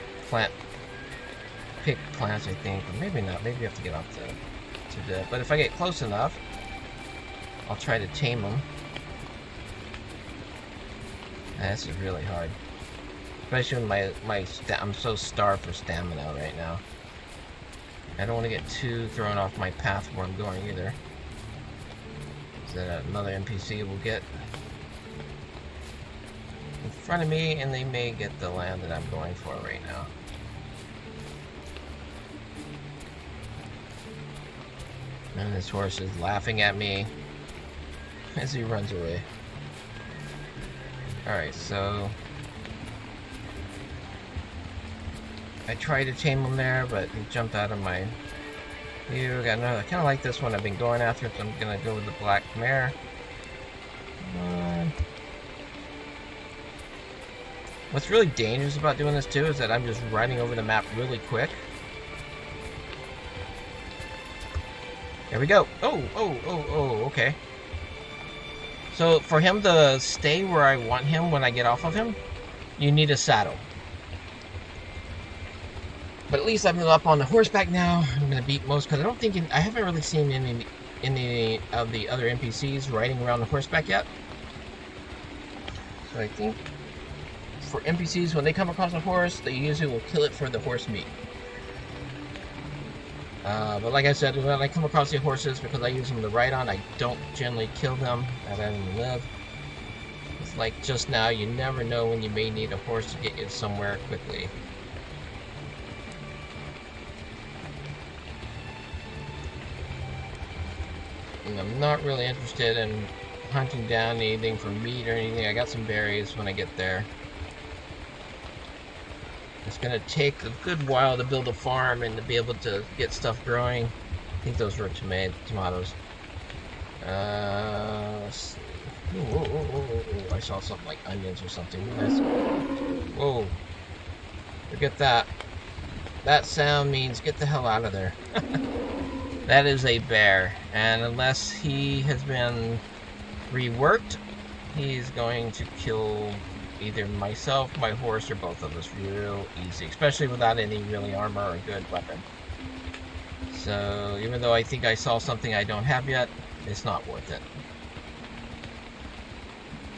pick plants, I think. Or maybe not. Maybe you have to get off but if I get close enough, I'll try to tame them. This is really hard, especially when I'm so starved for stamina right now. I don't want to get too thrown off my path where I'm going either, so that another NPC will get in front of me and they may get the land that I'm going for right now. And this horse is laughing at me as he runs away. Alright, so I tried to tame him there, but he jumped out of my view. Got another. I kind of like this one I've been going after, so I'm gonna go with the black mare. What's really dangerous about doing this too is that I'm just riding over the map really quick. There we go. Oh, okay. So for him to stay where I want him when I get off of him, you need a saddle. But at least I'm up on the horseback now. I'm gonna beat most, because I haven't really seen any of the other NPCs riding around the horseback yet. So I think for NPCs, when they come across a horse, they usually will kill it for the horse meat. But like I said, when I come across the horses, because I use them to ride on, I don't generally kill them. I let them live. It's like just now, you never know when you may need a horse to get you somewhere quickly. And I'm not really interested in hunting down anything for meat or anything. I got some berries when I get there. It's gonna take a good while to build a farm and to be able to get stuff growing. I think those were tomatoes. Let's see. I saw something like onions or something. Whoa. Forget that. That sound means get the hell out of there. That is a bear. And unless he has been reworked, he's going to kill either myself, my horse, or both of us real easy. Especially without any really armor or good weapon. So even though I think I saw something I don't have yet, it's not worth it.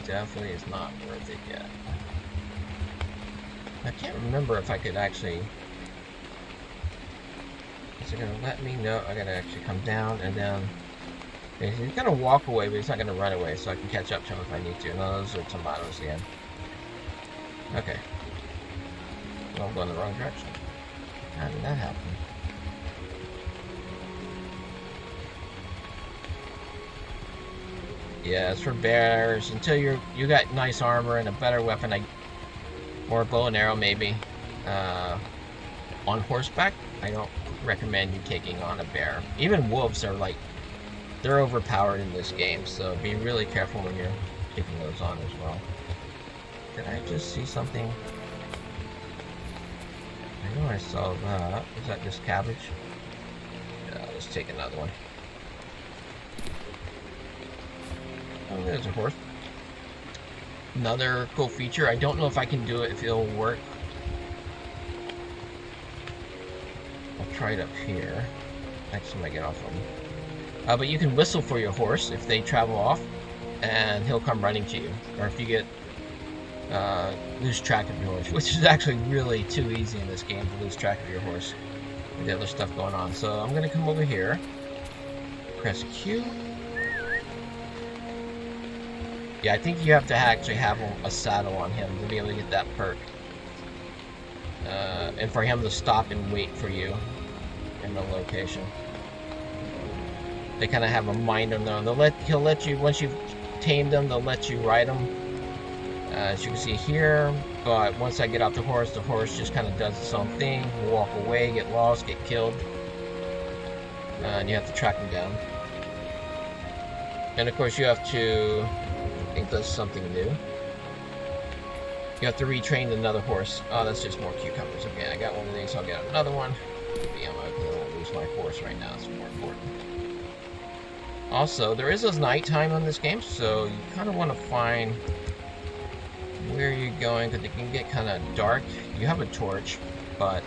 Definitely is not worth it yet. I can't remember if I could actually... Is it gonna let me? No, I gotta actually come down and then... Okay, he's gonna walk away, but he's not gonna run away, so I can catch up to him if I need to. No, those are tomatoes again. Okay. Well, I'm going the wrong direction. How did that happen? Yeah, it's for bears. Until you got nice armor and a better weapon, or a bow and arrow maybe, on horseback, I don't recommend you taking on a bear. Even wolves are they're overpowered in this game, so be really careful when you're taking those on as well. Did I just see something? I know I saw that. Is that just cabbage? Yeah, let's take another one. Oh, there's a horse. Another cool feature. I don't know if I can do it, if it'll work. I'll try it up here. Next time I get off of them. But you can whistle for your horse if they travel off, and he'll come running to you. Or if you get lose track of your horse, which is actually really too easy in this game to lose track of your horse with the other stuff going on. So I'm gonna come over here, press Q. Yeah, I think you have to actually have a saddle on him to be able to get that perk. And for him to stop and wait for you in the location. They kind of have a mind on them. He'll let you, once you've tamed them, they'll let you ride them. As you can see here, but once I get off the horse just kind of does its own thing. Walk away, get lost, get killed. And you have to track him down. And of course you have to... I think that's something new. You have to retrain another horse. Oh, that's just more cucumbers. Okay, I got one of these, so I'll get another one. Maybe I won't lose my horse right now, it's more important. Also, there is a nighttime on this game, so you kind of want to find where you're going, because it can get kind of dark. You have a torch, but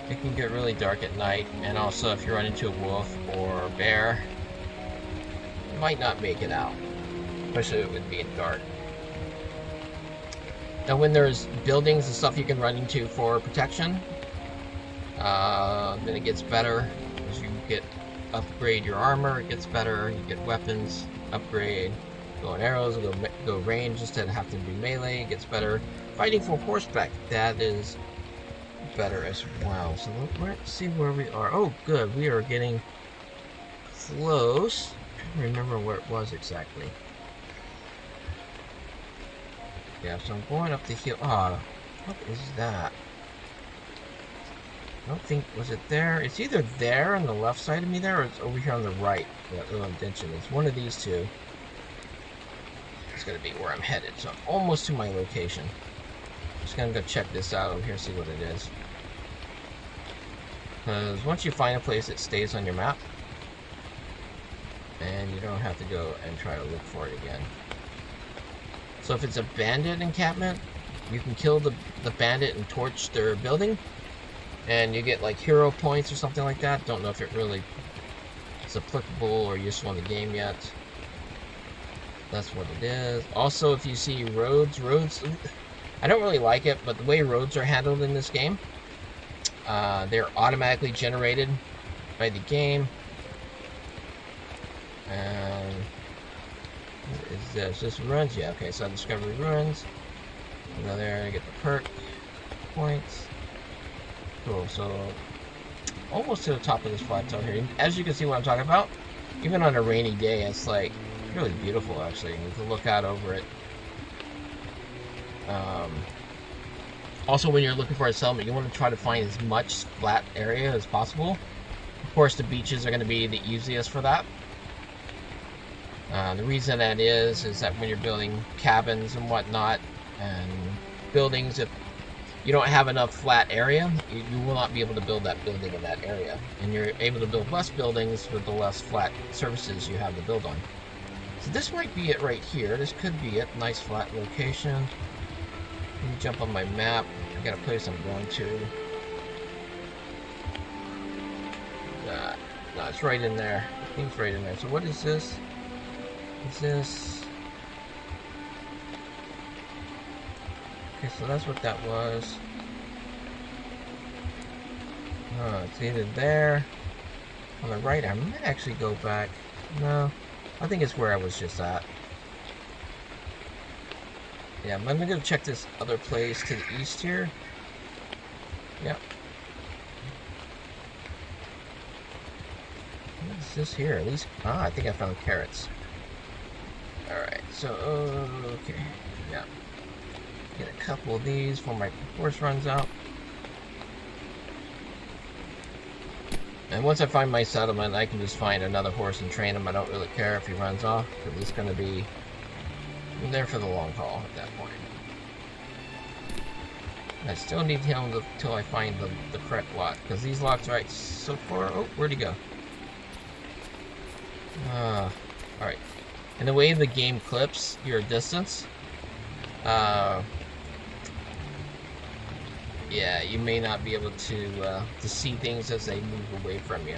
it can get really dark at night. And also, if you run into a wolf or a bear, you might not make it out. Especially with it being dark. Now when there's buildings and stuff you can run into for protection, then it gets better. As you upgrade your armor, it gets better. You get weapons, upgrade, bow and arrows, go range instead of having to do melee, it gets better. Fighting for horseback, that is better as well. So let's see where we are. Oh good, we are getting close. I don't remember where it was exactly. Yeah, so I'm going up the hill. Ah, what is that? I don't think, was it there? It's either there on the left side of me there, or it's over here on the right. That little indentation. It's one of these two. It's gonna be where I'm headed, so I'm almost to my location. Just gonna go check this out over here, see what it is. Because once you find a place, it stays on your map. And you don't have to go and try to look for it again. So if it's a bandit encampment, you can kill the bandit and torch their building, and you get like hero points or something like that. Don't know if it really is applicable or useful in the game yet. That's what it is. Also, if you see roads, I don't really like it, but the way roads are handled in this game, they're automatically generated by the game. And What is this? This ruins? Yeah, okay, so Discovery Ruins. Go there, get the perk points. Cool, so almost to the top of this plateau here. As you can see what I'm talking about, even on a rainy day, it's like really beautiful actually. You can look out over it. Also, when you're looking for a settlement, you want to try to find as much flat area as possible. Of course, the beaches are going to be the easiest for that. The reason that is that when you're building cabins and whatnot, and buildings, if you don't have enough flat area, you will not be able to build that building in that area. And you're able to build less buildings with the less flat surfaces you have to build on. So this might be it right here. This could be it. Nice flat location. Let me jump on my map. I got a place I'm going to. No, it's right in there. I think it's right in there. So what is this? Is this? Okay, so that's what that was. It's either there. On the right, I might actually go back. No, I think it's where I was just at. Yeah, I'm gonna go check this other place to the east here. Yep. What is this here? At least, I think I found carrots. Alright, so, okay. Yeah. Get a couple of these before my horse runs out. And once I find my settlement, I can just find another horse and train him. I don't really care if he runs off, because he's going to be there for the long haul at that point. I still need him until I find the correct lot, because these lots right so far... Oh, where'd he go? Alright. And the way the game clips your distance, yeah, you may not be able to see things as they move away from you.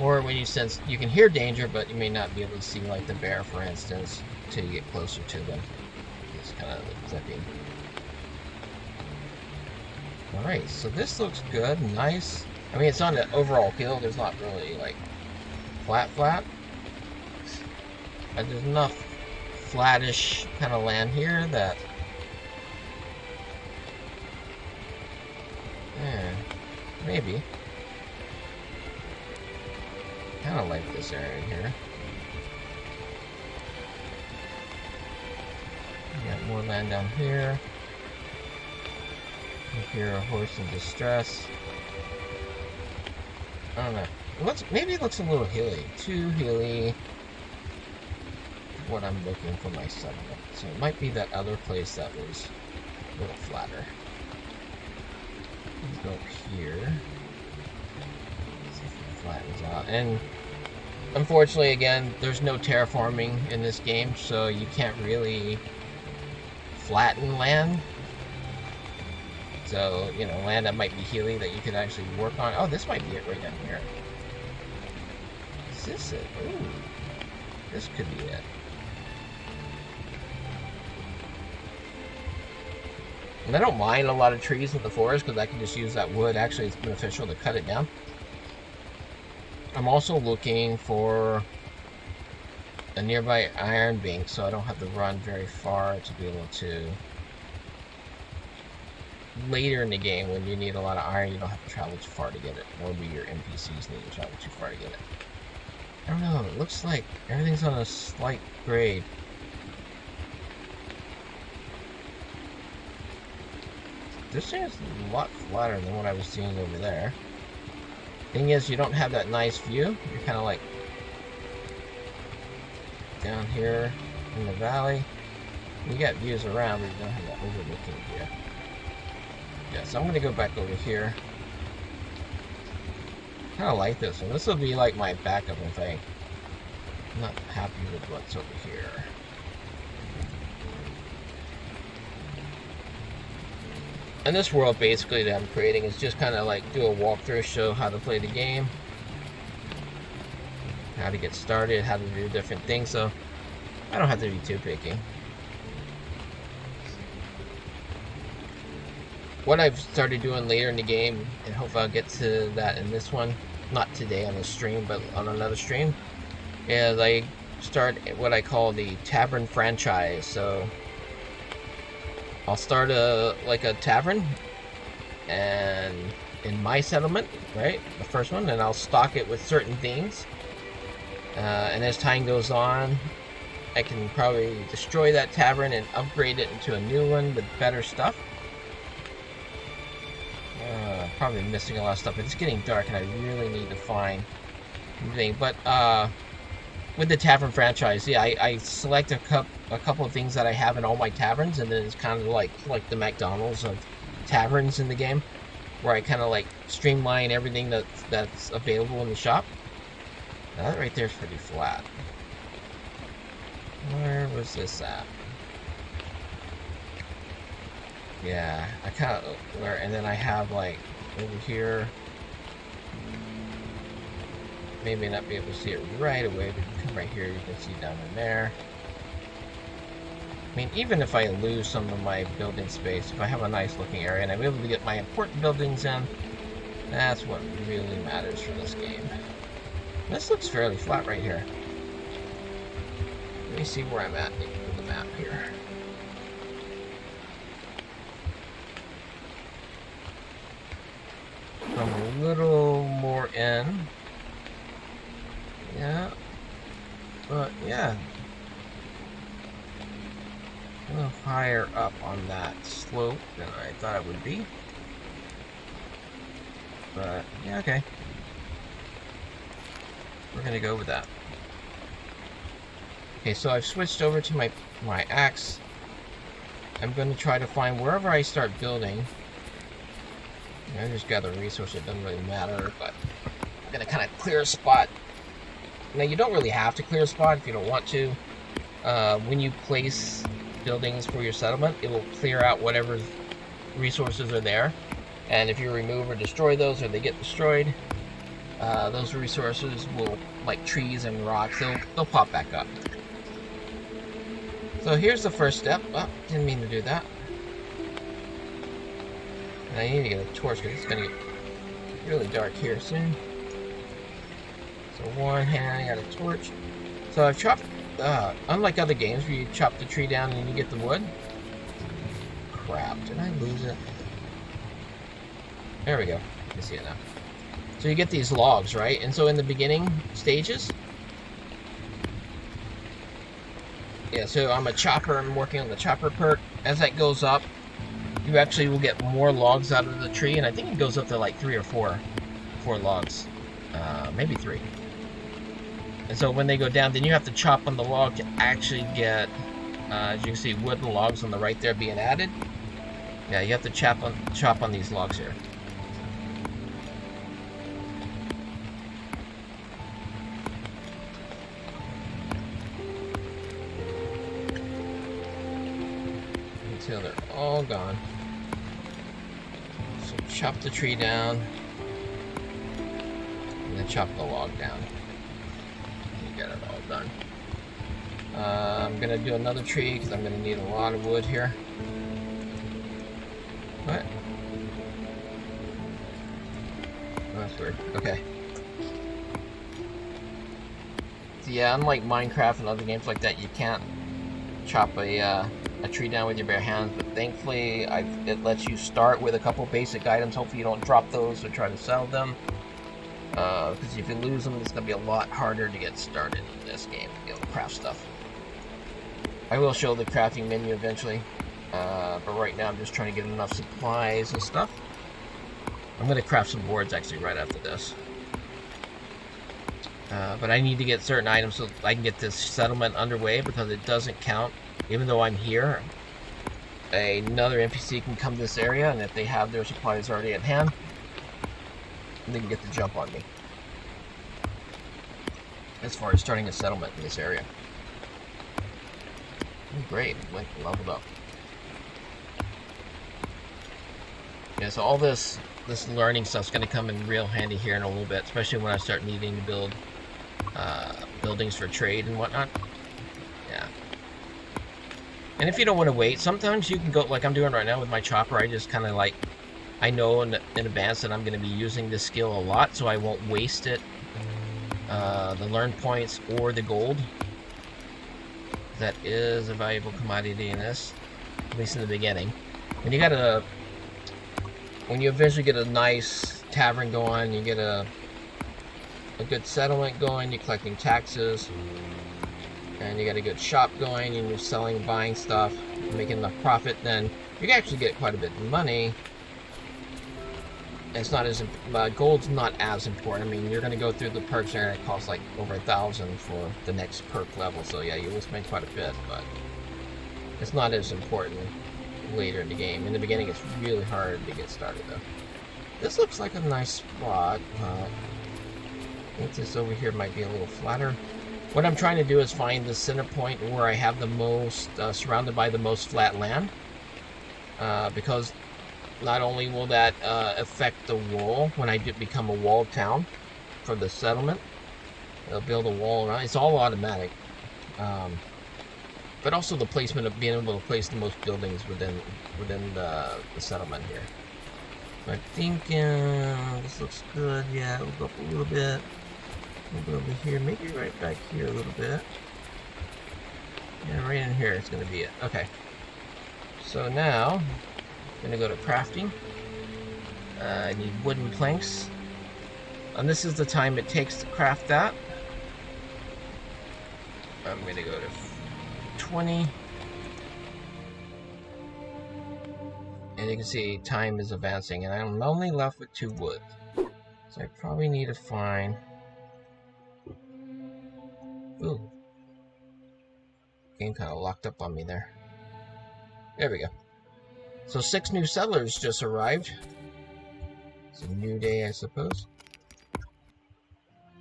Or when you sense, you can hear danger, but you may not be able to see, like the bear, for instance, until you get closer to them. It's kind of clipping. Alright, so this looks good, nice. I mean, it's on the overall hill, there's not really, like, flat. But there's enough flattish kind of land here that... Yeah, maybe. Kind of like this area here. Got more land down here. Up here, a horse in distress. I don't know. Maybe it looks a little hilly. Too hilly. What I'm looking for my settlement. So it might be that other place that was a little flatter. Let's go up here. See if it flattens out. And unfortunately, again, there's no terraforming in this game, so you can't really flatten land. So, you know, land that might be hilly that you could actually work on. Oh, this might be it right down here. Is this it? Ooh. This could be it. And I don't mind a lot of trees in the forest because I can just use that wood. Actually, it's beneficial to cut it down. I'm also looking for a nearby iron bank so I don't have to run very far to be able to... Later in the game, when you need a lot of iron, you don't have to travel too far to get it. Or maybe your NPCs need to travel too far to get it. I don't know, it looks like everything's on a slight grade. This thing is a lot flatter than what I was seeing over there. Thing is, you don't have that nice view. You're kind of like down here in the valley. You got views around, but you don't have that overlooking view. Yeah, so I'm going to go back over here. Kind of like this one. This will be like my backup if I'm not happy with what's over here. And this world basically that I'm creating is just kind of like do a walkthrough, show how to play the game, how to get started, how to do different things, so I don't have to be too picky. What I've started doing later in the game, and hopefully I'll get to that in this one, not today on the stream, but on another stream, is I start what I call the tavern franchise. So I'll start a tavern, and in my settlement, right, the first one, and I'll stock it with certain things. And as time goes on, I can probably destroy that tavern and upgrade it into a new one with better stuff. Probably missing a lot of stuff. It's getting dark, and I really need to find anything. But with the tavern franchise, yeah, I select a couple of things that I have in all my taverns, and then it's kind of like the McDonald's of taverns in the game, where I kind of like streamline everything that's available in the shop. Now that right there is pretty flat. Where was this at? Yeah, I kind of where, and then I have like over here. Maybe not be able to see it right away, but you can come right here. You can see down in there. I mean, even if I lose some of my building space, if I have a nice looking area and I'm able to get my important buildings in, that's what really matters for this game. This looks fairly flat right here. Let me see where I'm at in the map here. Come a little more in. Yeah. But yeah. A little higher up on that slope than I thought it would be. But yeah, okay. We're gonna go with that. Okay, so I've switched over to my axe. I'm gonna try to find wherever I start building. I just gather a resource, it doesn't really matter, but I'm gonna kind of clear a spot. Now you don't really have to clear a spot if you don't want to. When you place buildings for your settlement, it will clear out whatever resources are there. And if you remove or destroy those, or they get destroyed, those resources will, like trees and rocks, they'll pop back up. So here's the first step. Oh, didn't mean to do that. And I need to get a torch because it's going to get really dark here soon. So one hand, I got a torch. So I've chopped, unlike other games where you chop the tree down and you get the wood. Crap, did I lose it? There we go. You can see it now. So you get these logs, right? And so in the beginning stages, yeah, so I'm a chopper, I'm working on the chopper perk. As that goes up, you actually will get more logs out of the tree, and I think it goes up to like 3 or 4 logs, maybe 3. And so when they go down, then you have to chop on the log to actually get, as you can see, wooden logs on the right there being added. Yeah, you have to chop on these logs here. Until they're all gone. So chop the tree down, and then chop the log down. You get it all done. I'm gonna do another tree because I'm gonna need a lot of wood here. What? Oh, that's weird. Okay. So yeah, unlike Minecraft and other games like that, you can't chop a tree down with your bare hands, but thankfully it lets you start with a couple basic items. Hopefully you don't drop those or try to sell them, because if you lose them, it's going to be a lot harder to get started in this game to be able to craft stuff. I will show the crafting menu eventually, but right now I'm just trying to get enough supplies and stuff. I'm going to craft some boards actually right after this. But I need to get certain items so I can get this settlement underway, because it doesn't count. Even though I'm here, another NPC can come to this area, and if they have their supplies already at hand, they can get the jump on me as far as starting a settlement in this area. Oh, great, went leveled up. Yeah, so all this learning stuff's going to come in real handy here in a little bit, especially when I start needing to build buildings for trade and whatnot. Yeah. And if you don't want to wait, sometimes you can go, like I'm doing right now with my chopper, I just kind of like, I know in advance that I'm going to be using this skill a lot, so I won't waste it the learn points or the gold. That is a valuable commodity in this, at least in the beginning. When you eventually get a nice tavern going, you get a good settlement going, you're collecting taxes, and you got a good shop going, and you're selling, buying stuff, making enough profit, then you can actually get quite a bit of money. It's not as gold's not as important. I mean, you're going to go through the perks, and it costs like over 1,000 for the next perk level. So yeah, you will spend quite a bit, but it's not as important later in the game. In the beginning, it's really hard to get started though. This looks like a nice spot. I think this over here might be a little flatter. What I'm trying to do is find the center point where I have the most, surrounded by the most flat land, because not only will that affect the wall when I become a walled town for the settlement, they'll build a wall around. It's all automatic, but also the placement of being able to place the most buildings within the settlement here. So I think this looks good. Yeah, we'll go up a little bit. We'll go over here, maybe right back here a little bit. Yeah, right in here is going to be it. Okay. So now I'm going to go to crafting. I need wooden planks. And this is the time it takes to craft that. I'm going to go to 20. And you can see time is advancing. And I'm only left with 2 wood. So I probably need to find... Ooh. Game kind of locked up on me there. There we go. So 6 new settlers just arrived. It's a new day, I suppose.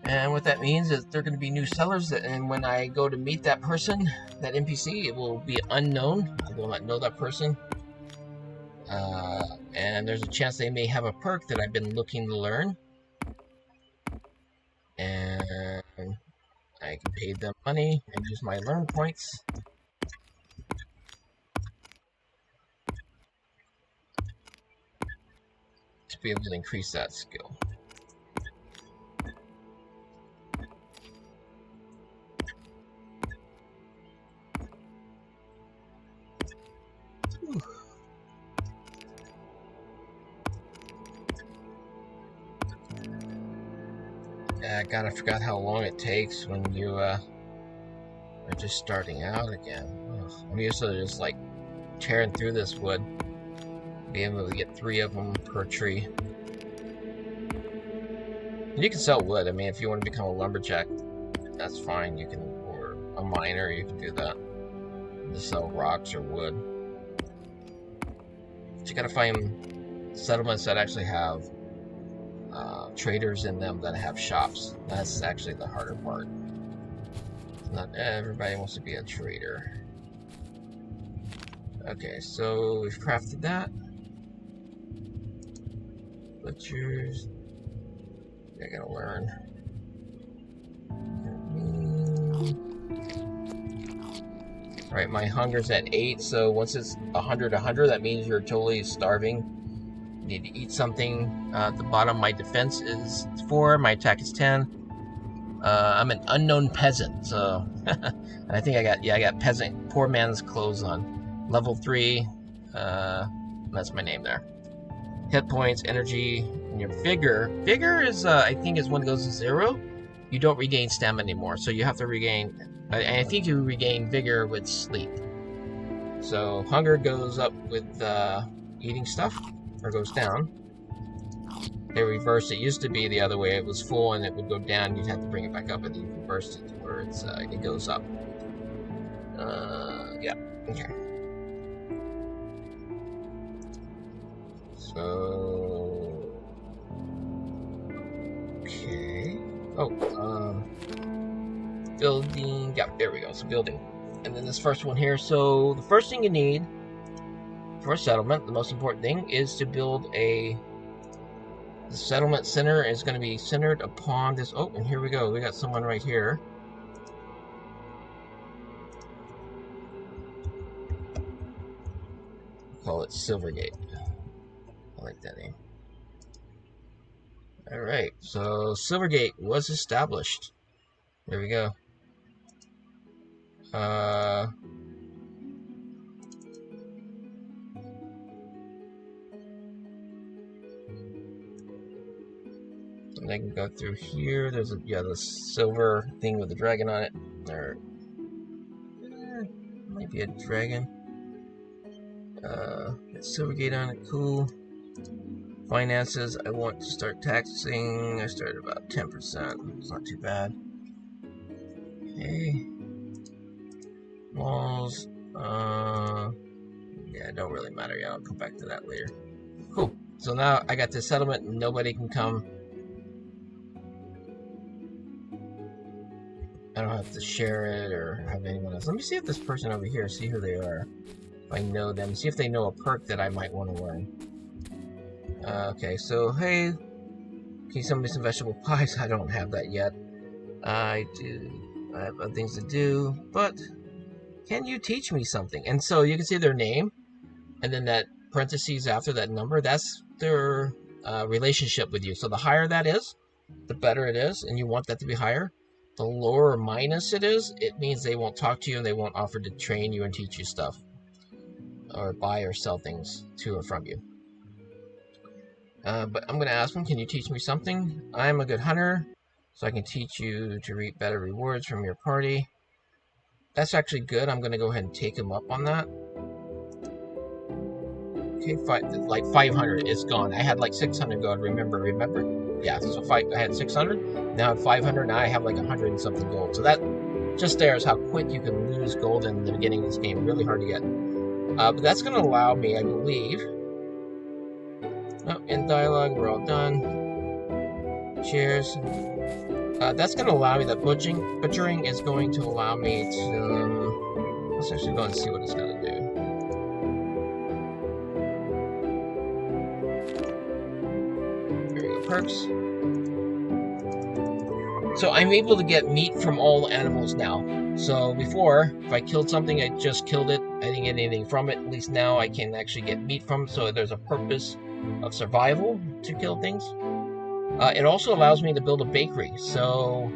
And what that means is they're going to be new settlers, and when I go to meet that person, that NPC, it will be unknown. I will not know that person. And there's a chance they may have a perk that I've been looking to learn. And I can pay them money and use my learn points to be able to increase that skill. Whew. Yeah, I forgot how long it takes when you are just starting out again. Ugh. I'm used to just like tearing through this wood, being able to get 3 of them per tree. And you can sell wood. I mean, if you want to become a lumberjack, that's fine. You can, or a miner, you can do that. Just sell rocks or wood. But you gotta find settlements that actually have traders in them that have shops. That's actually the harder part. Not everybody wants to be a trader. Okay, so we've crafted that. Butchers. I gotta learn. Alright, my hunger's at 8, so once it's 100, that means you're totally starving. You need to eat something. At the bottom, my defense is 4, my attack is 10. I'm an unknown peasant, so I think I got peasant, poor man's clothes on. Level 3, that's my name there. Hit points, energy, and your vigor. Vigor is, I think, is when it goes to 0. You don't regain stamina anymore, so you have to regain. I think you regain vigor with sleep. So hunger goes up with eating stuff, or goes down. They reversed it. Used to be the other way. It was full and it would go down. You'd have to bring it back up, and you reversed it to where it goes up. Yeah. Okay. So. Okay. Oh. Building. Yeah. There we go. So building. And then this first one here. So the first thing you need for a settlement, the most important thing, is to build the settlement center is going to be centered upon this. Oh, and here we go. We got someone right here. Call it Silvergate. I like that name. Alright, so Silvergate was established. There we go. And I can go through here. There's the silver thing with the dragon on it. There might be a dragon. Silver gate on it. Cool. Finances. I want to start taxing. I started about 10%. It's not too bad. Okay. Walls. Yeah, it don't really matter. Yeah, I'll come back to that later. Cool. So now I got this settlement and nobody can come. I don't have to share it or have anyone else. Let me see if this person over here, see who they are. If I know them. See if they know a perk that I might want to learn. Okay, so hey, can you send me some vegetable pies? I don't have that yet. I have other things to do, but can you teach me something? And so you can see their name, and then that parentheses after that number, that's their relationship with you. So the higher that is, the better it is, and you want that to be higher. The lower or minus it is, it means they won't talk to you and they won't offer to train you and teach you stuff. Or buy or sell things to or from you. But I'm going to ask them, can you teach me something? I'm a good hunter, so I can teach you to reap better rewards from your party. That's actually good. I'm going to go ahead and take him up on that. Okay, like 500 is gone. I had like 600 gold, remember? Yeah, so I had 600. Now I have 500. Now I have like 100 and something gold. So that just there is how quick you can lose gold in the beginning of this game. Really hard to get. But that's going to allow me, I believe. Oh, in dialogue, we're all done. Cheers. That's going to allow me, that butchering is going to allow me to... let's actually go and see what it's going to do. There we go, perks. So I'm able to get meat from all animals now. So before, if I killed something, I just killed it. I didn't get anything from it. At least now I can actually get meat from it. So there's a purpose of survival to kill things. It also allows me to build a bakery. So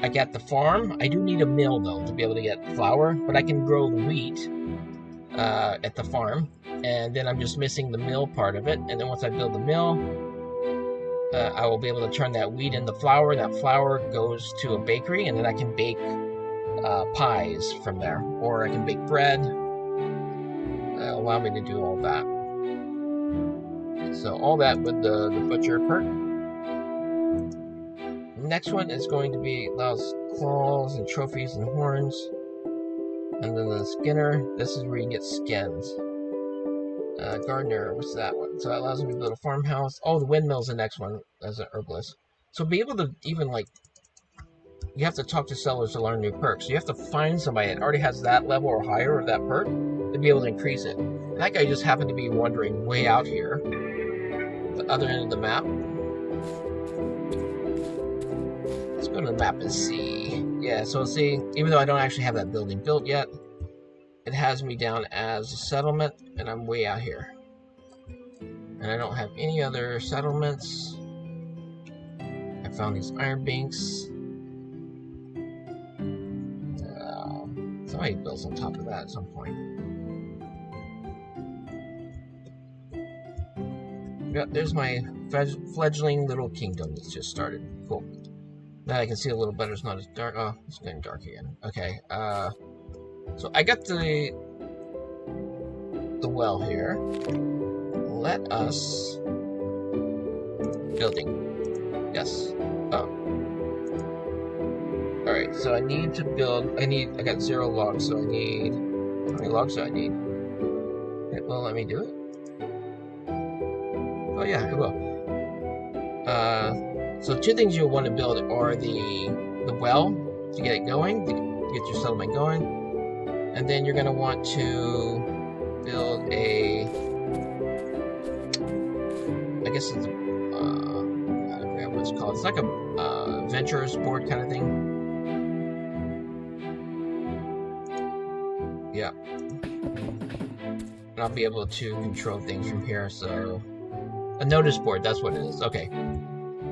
I got the farm. I do need a mill though to be able to get flour, but I can grow the wheat at the farm. And then I'm just missing the mill part of it. And then once I build the mill, I will be able to turn that wheat into flour. That flour goes to a bakery, and then I can bake pies from there, or I can bake bread. Allow me to do all that. So all that with the butcher perk. Next one is going to be allows claws and trophies and horns, and then the skinner. This is where you get skins. Gardener, what's that one? So that allows me to build a farmhouse. Oh, the windmill's the next one as an herbalist. So be able to even like, you have to talk to sellers to learn new perks. So you have to find somebody that already has that level or higher of that perk to be able to increase it. And that guy just happened to be wandering way out here, the other end of the map. Let's go to the map and see. Yeah, so see, even though I don't actually have that building built yet, it has me down as a settlement, and I'm way out here. And I don't have any other settlements. I found these iron banks. Somebody builds on top of that at some point. Yeah, there's my fledgling little kingdom that's just started. Cool. Now I can see a little better. It's not as dark. Oh, it's getting dark again. Okay. So I got the well here. Let us building. Yes. Oh. All right. So I need to build. I got 0 logs. So I need. How many logs do I need? It will let me do it. Oh yeah, it will. So 2 things you'll want to build are the well to get it going, to get your settlement going, and then you're going to want to build a, I guess it's, I forget what it's called. It's like a ventures board kind of thing. Yeah. And I'll be able to control things from here. So a notice board, that's what it is. Okay.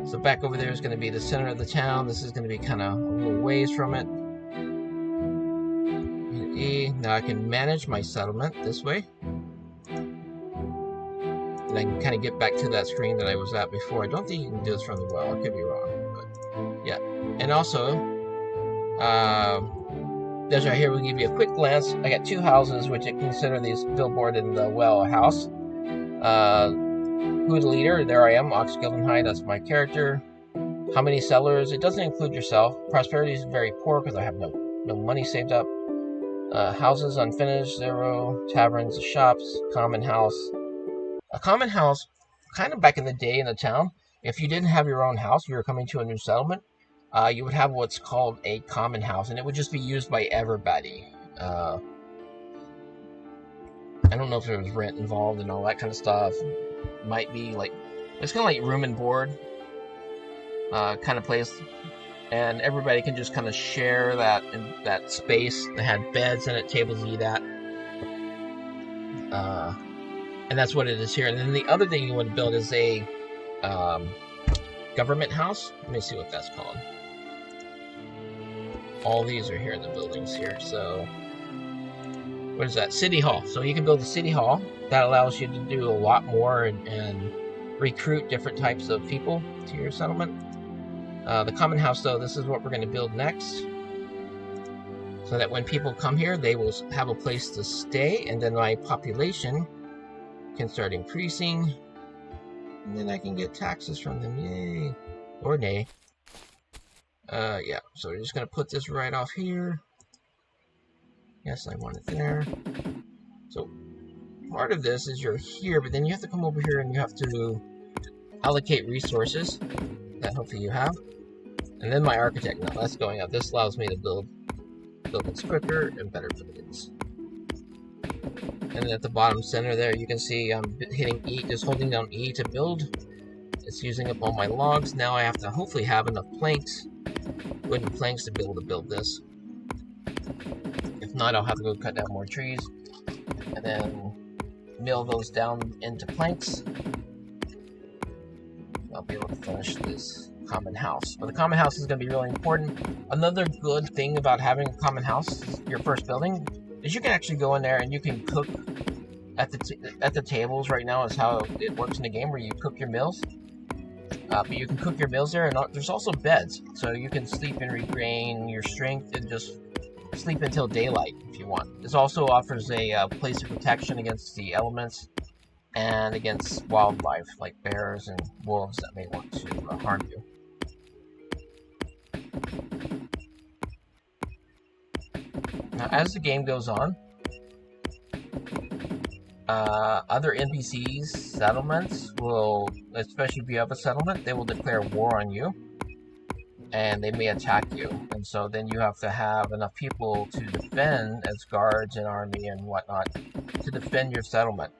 So back over there is going to be the center of the town. This is going to be kind of a little ways from it. Hit E. Now I can manage my settlement this way. And I can kind of get back to that screen that I was at before. I don't think you can do this from the well. I could be wrong. But yeah. And also, this right here will give you a quick glance. I got 2 houses, which I consider these billboard and the well a house. Who's the leader? There I am, Ox Gildenhide, that's my character. How many settlers? It doesn't include yourself. Prosperity is very poor because I have no money saved up. Houses unfinished, 0. Taverns, shops, common house. A common house, kind of back in the day in the town, if you didn't have your own house, you were coming to a new settlement, you would have what's called a common house, and it would just be used by everybody. I don't know if there was rent involved and all that kind of stuff. Might be like, it's kind of like room and board kind of place, and everybody can just kind of share that space that had beds in it, tables to eat at. And that's what it is here. And then the other thing you want to build is a government house. Let me see what that's called. All these are here in the buildings here. So, what is that? City Hall. So you can build a city hall. That allows you to do a lot more and recruit different types of people to your settlement. The common house, though, this is what we're going to build next. So that when people come here, they will have a place to stay, and then my population can start increasing, and then I can get taxes from them. Yay! Or nay. Yeah, so we're just going to put this right off here. Yes, I want it there. So part of this is you're here, but then you have to come over here and you have to allocate resources that hopefully you have. And then my architect, now that's going up. This allows me to build buildings quicker and better buildings. And then at the bottom center there, you can see I'm hitting E, just holding down E to build. It's using up all my logs. Now I have to hopefully have enough planks, wooden planks, to be able to build this. If not, I'll have to go cut down more trees and then mill those down into planks. I'll be able to finish this common house. But the common house is going to be really important. Another good thing about having a common house, your first building, is you can actually go in there and you can cook at the tables. Right now is how it works in the game, where you cook your meals. But you can cook your meals there, and there's also beds, so you can sleep and regain your strength and just sleep until daylight if you want. This also offers a place of protection against the elements and against wildlife like bears and wolves that may want to harm you. Now, as the game goes on, other NPCs, settlements will, especially if you have a settlement, they will declare war on you, and they may attack you. And so then you have to have enough people to defend, as guards and army and whatnot, to defend your settlement.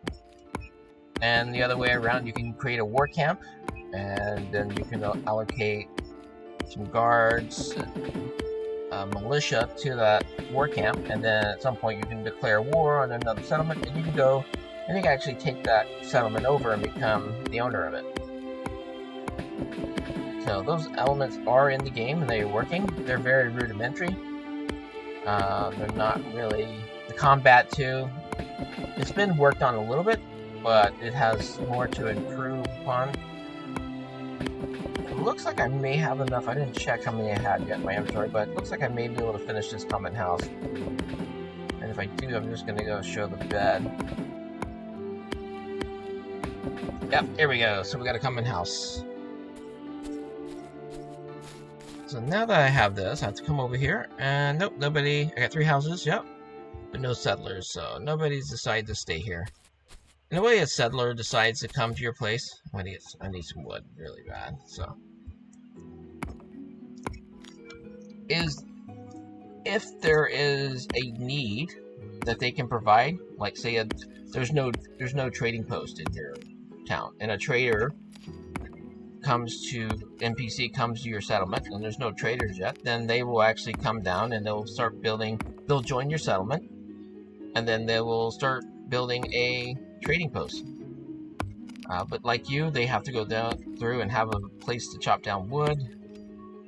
And the other way around, you can create a war camp, and then you can allocate some guards and militia to that war camp, and then at some point you can declare war on another settlement, and you can go and you can actually take that settlement over and become the owner of it. So those elements are in the game and they're working. They're very rudimentary. They're not really... The combat too, it's been worked on a little bit, but it has more to improve upon. It looks like I may have enough. I didn't check how many I had yet in my inventory, but it looks like I may be able to finish this common house. And if I do, I'm just going to go show the bed. Yep, here we go. So we got a common house. So now that I have this, I have to come over here, and nope, nobody. I got 3 houses, yep, but no settlers, so nobody's decided to stay here. In a way, a settler decides to come to your place. I need some wood really bad. So, if there is a need that they can provide, like say there's no trading post in your town, and a trader NPC comes to your settlement, and there's no traders yet, then they will actually come down and they'll start building. They'll join your settlement, and then they will start building a trading post. But like you, they have to go down through and have a place to chop down wood.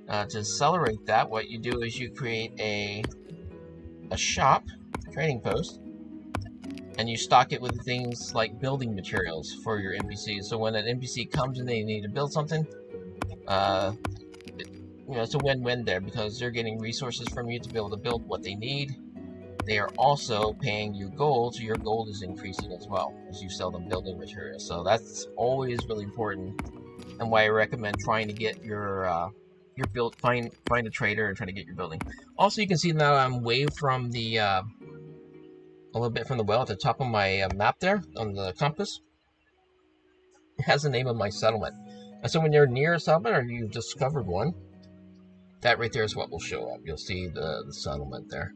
To accelerate that, what you do is you create a shop, trading post, and you stock it with things like building materials for your NPCs. So when an NPC comes and they need to build something, it's a win-win there because they're getting resources from you to be able to build what they need. They are also paying you gold, so your gold is increasing as well as you sell them building materials. So that's always really important, and why I recommend trying to get your build, find a trader and try to get your building. Also, you can see now I'm away from the a little bit from the well at the top of my map there on the compass. It has the name of my settlement, and so when you're near a settlement or you've discovered one, that right there is what will show up. You'll see the settlement there.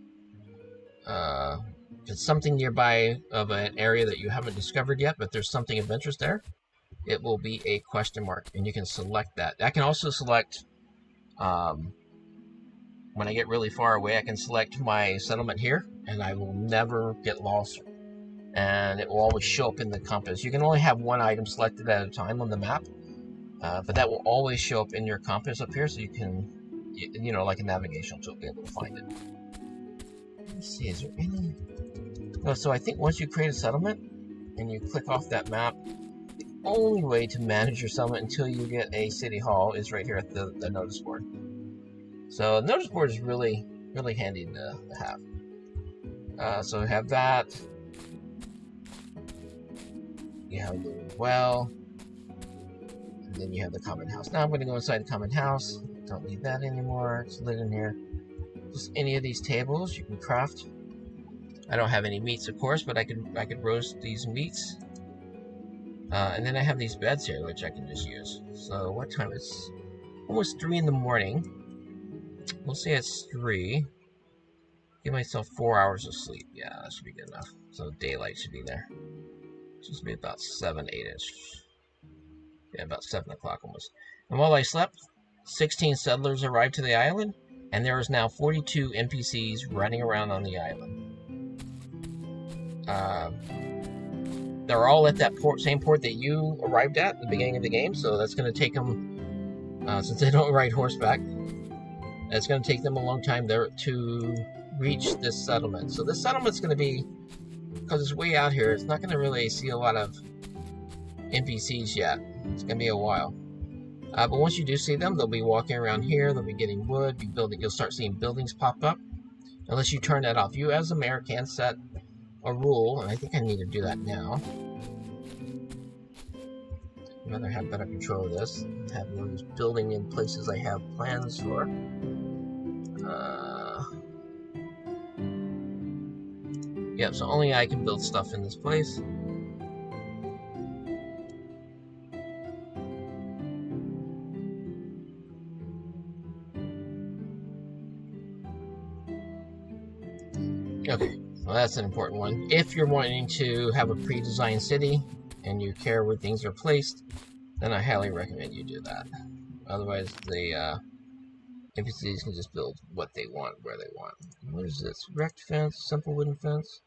If it's something nearby of an area that you haven't discovered yet, but there's something of interest there, it will be a question mark, and you can select that. I can also select, when I get really far away, I can select my settlement here, and I will never get lost, and it will always show up in the compass. You can only have one item selected at a time on the map, but that will always show up in your compass up here, so you can, like a navigational tool, be able to find it. Let's see, is there any... Oh, so I think once you create a settlement and you click off that map, the only way to manage your settlement until you get a city hall is right here at the notice board. So the notice board is really, really handy to have. So we have that. You have the well. And then you have the common house. Now I'm going to go inside the common house. Don't need that anymore. It's lit in here. Just any of these tables you can craft. I don't have any meats, of course, but I could roast these meats. And then I have these beds here, which I can just use. So what time? It's almost 3 in the morning. We'll say it's 3. Give myself 4 hours of sleep. Yeah, that should be good enough. So daylight should be there. It's supposed to be about 7, 8-ish. Yeah, about 7 o'clock almost. And while I slept, 16 settlers arrived to the island. And there is now 42 NPCs running around on the island. They're all at that same port that you arrived at the beginning of the game, so that's going to take them, since they don't ride horseback, it's going to take them a long time there to reach this settlement. So this settlement's going to be, because it's way out here, it's not going to really see a lot of NPCs yet. It's going to be a while. But once you do see them, they'll be walking around here, they'll be getting wood, you'll start seeing buildings pop up, unless you turn that off. You as a mayor can set a rule, and I think I need to do that now. I'd rather have better control of this. Have those building in places I have plans for. Yep, so only I can build stuff in this place. Okay, well that's an important one. If you're wanting to have a pre-designed city and you care where things are placed, then I highly recommend you do that. Otherwise, the NPCs can just build what they want, where they want. What is this? Wrecked fence, simple wooden fence.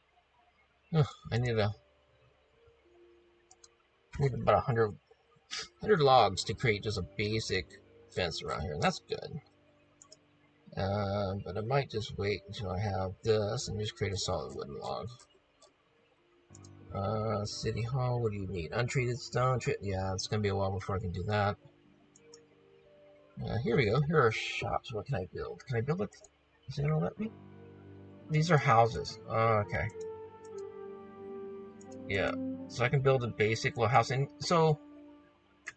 Oh, I need about 100 logs to create just a basic fence around here, and that's good. But I might just wait until I have this and just create a solid wooden log. City Hall, what do you need? Untreated stone? Yeah, it's gonna be a while before I can do that. Here we go. Here are shops. What can I build? Can I build it? Is it gonna let me? These are houses. Okay. Yeah. So I can build a basic little house. And so,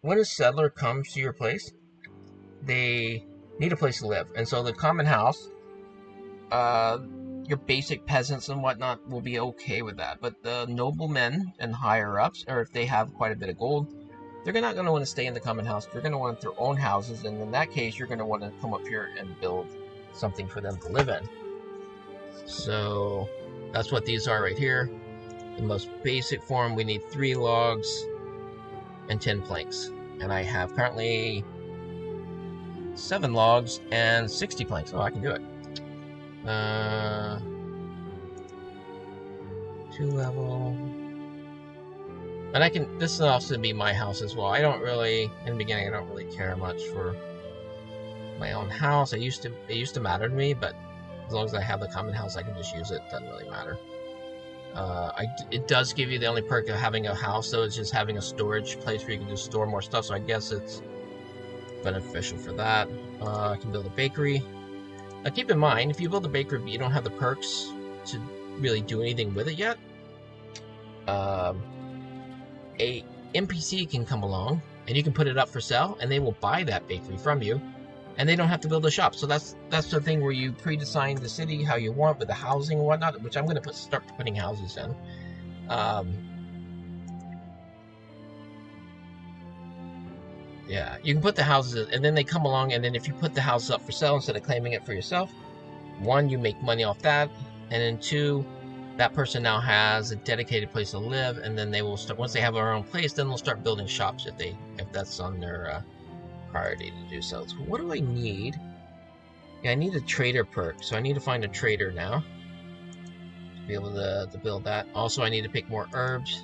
when a settler comes to your place, they need a place to live. And so the common house, your basic peasants and whatnot will be okay with that. But the noblemen and higher-ups, or if they have quite a bit of gold, they're not going to want to stay in the common house. They're going to want their own houses, and in that case, you're going to want to come up here and build something for them to live in. So that's what these are right here. The most basic form, we need 3 logs and 10 planks. And I have currently 7 logs and 60 planks. Oh, I can do it. 2 level. And I can, this will also be my house as well. I don't really, in the beginning, I don't really care much for my own house. It used to matter to me, but as long as I have the common house, I can just use it. Doesn't really matter. It does give you the only perk of having a house, though, it's just having a storage place where you can just store more stuff. So I guess it's beneficial for that. I can build a bakery. Now keep in mind, if you build a bakery but you don't have the perks to really do anything with it yet, a NPC can come along and you can put it up for sale and they will buy that bakery from you and they don't have to build a shop. So that's the thing where you pre-design the city how you want with the housing and whatnot, which I'm going to start putting houses in. Yeah, you can put the houses in, and then they come along, and then if you put the house up for sale instead of claiming it for yourself, one, you make money off that, and then two, that person now has a dedicated place to live, and then they will start, once they have their own place, then they'll start building shops if that's on their priority to do so. So what do I need? Yeah, I need a trader perk, so I need to find a trader now to be able to build that. Also, I need to pick more herbs,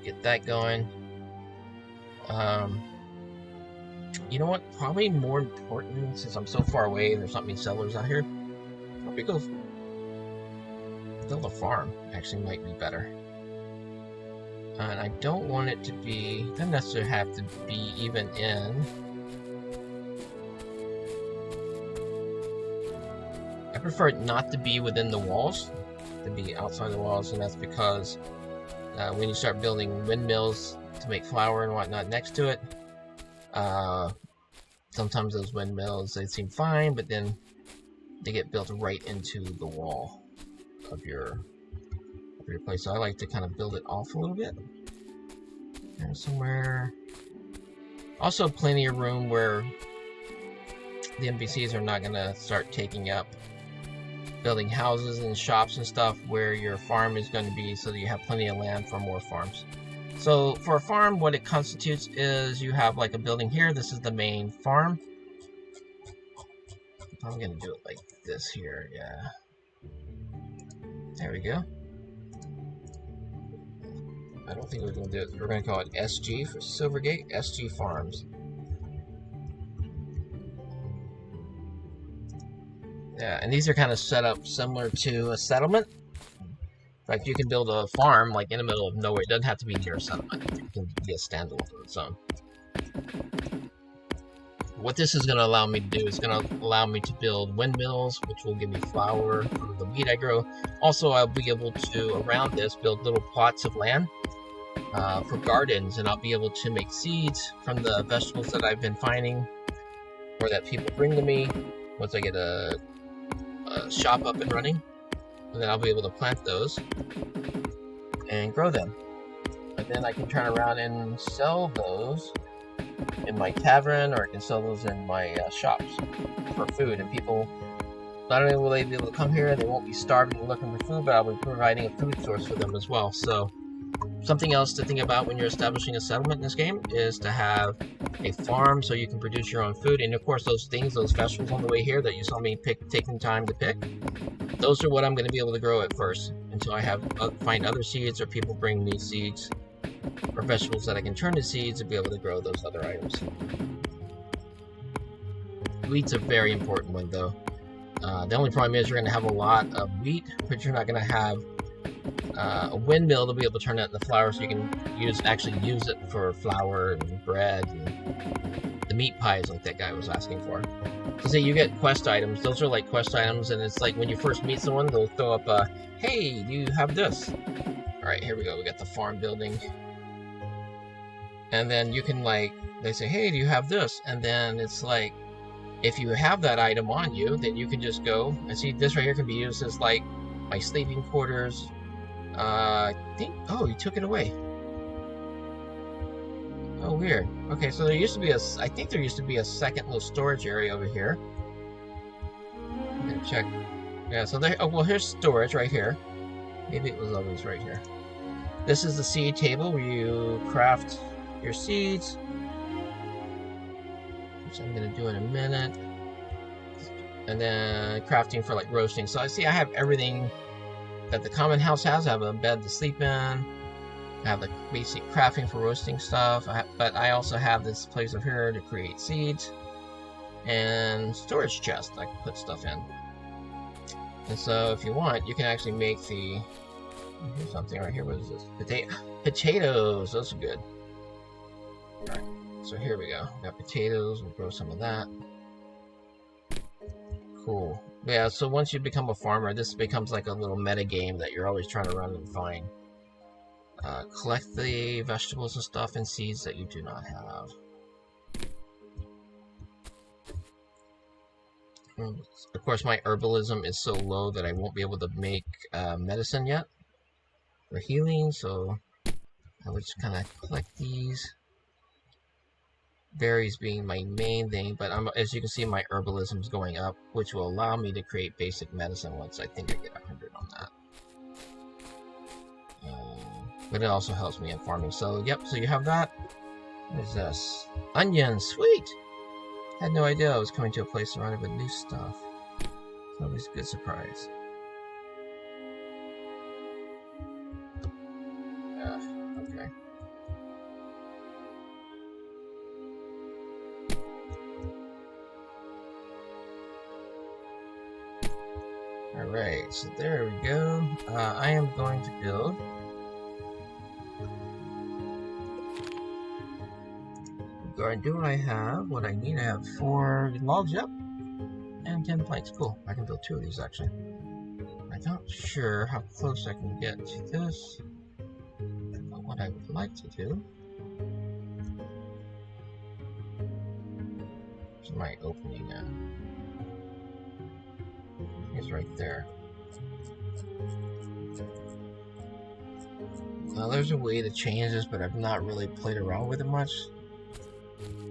get that going. You know what? Probably more important, since I'm so far away and there's not many settlers out here, probably go build a farm. Actually, might be better. And I don't want it to be, doesn't necessarily have to be even in. I prefer it not to be within the walls, to be outside the walls, and that's because when you start building windmills to make flour and whatnot next to it, sometimes those windmills, they seem fine, but then they get built right into the wall of your place. So I like to kind of build it off a little bit. There's somewhere. Also plenty of room where the NPCs are not gonna start taking up building houses and shops and stuff, where your farm is going to be, so that you have plenty of land for more farms. So for a farm, what it constitutes is you have like a building here. This is the main farm. I'm gonna do it like this here. Yeah, there we go. I don't think we're gonna do it. We're gonna call it SG for Silvergate. SG Farms. Yeah, and these are kind of set up similar to a settlement. In fact, you can build a farm like in the middle of nowhere. It doesn't have to be near a settlement. It can be a standalone on its own. What this is going to allow me to do is going to allow me to build windmills, which will give me flour for the wheat I grow. Also, I'll be able to, around this, build little plots of land for gardens, and I'll be able to make seeds from the vegetables that I've been finding or that people bring to me. Once I get a shop up and running, and then I'll be able to plant those and grow them, and then I can turn around and sell those in my tavern, or I can sell those in my shops for food. And people, not only will they be able to come here, they won't be starving and looking for food, but I'll be providing a food source for them as well. So something else to think about when you're establishing a settlement in this game is to have a farm so you can produce your own food. And of course, those things, those vegetables on the way here that you saw me taking time to pick, those are what I'm going to be able to grow at first until I find other seeds, or people bring me seeds or vegetables that I can turn to seeds and be able to grow those other items. Wheat's a very important one, though. The only problem is you're going to have a lot of wheat, but you're not going to have a windmill to be able to turn that into flour, so you can actually use it for flour and bread and the meat pies like that guy was asking for. So say you get quest items, those are like quest items, and it's like when you first meet someone, they'll throw up hey, do you have this? Alright, here we go, we got the farm building. And then you can, like, they say, hey, do you have this? And then it's like, if you have that item on you, then you can just go, and see, this right here can be used as like my sleeping quarters. I think, oh, he took it away. Oh, weird. Okay, so there used to be I think there used to be a second little storage area over here. I'm gonna check. Yeah, so there, oh, well, here's storage right here. Maybe it was always right here. This is the seed table where you craft your seeds, which I'm gonna do in a minute. And then crafting for like roasting. So I see I have everything that the common house has. I have a bed to sleep in, I have the basic crafting for roasting stuff, but I also have this place over here to create seeds and storage chest I can put stuff in. And so if you want, you can actually make the... Here's something right here. What is this? Potatoes. Those are good. Alright, so here we go. We got potatoes. We'll grow some of that. Cool. Yeah, so once you become a farmer, this becomes like a little meta game that you're always trying to run and find. Collect the vegetables and stuff and seeds that you do not have. Of course, my herbalism is so low that I won't be able to make medicine yet for healing, so I would just kind of collect these. Berries being my main thing, but as you can see, my herbalism is going up, which will allow me to create basic medicine once I think I get 100 on that. But it also helps me in farming. So, yep, so you have that. What is this? Onions, sweet! Had no idea I was coming to a place surrounded with new stuff. It's always a good surprise. Okay. Alright, so there we go. I am going to build garden. Do I have what I need? I have 4 logs, yep, and 10 planks. Cool. I can build 2 of these actually. I'm not sure how close I can get to this, but what I would like to do is my opening at. It's right there. Now there's a way to change this, but I've not really played around with it much.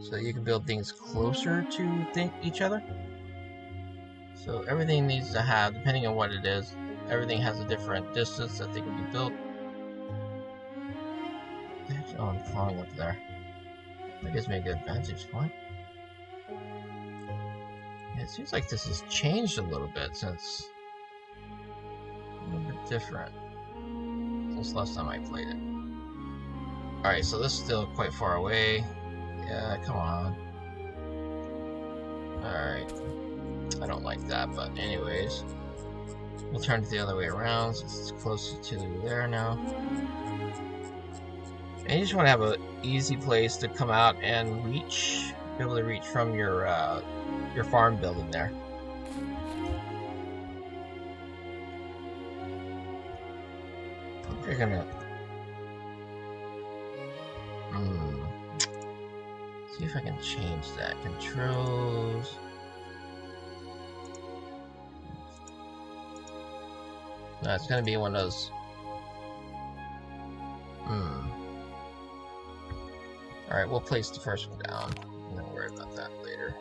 So you can build things closer to each other. So everything needs to have, depending on what it is, everything has a different distance that they can be built. Oh, I'm falling up there. That gives me a good vantage point. It seems like this has changed a little bit since... a little bit different since last time I played it. Alright, so this is still quite far away. Yeah, come on. Alright. I don't like that, but anyways. We'll turn it the other way around since it's closer to there now. And you just want to have an easy place to come out and reach. Be able to reach from your farm building there. I think you're gonna... see if I can change that. Controls. No, it's gonna be one of those. Alright, we'll place the first one down. And then worry about that later.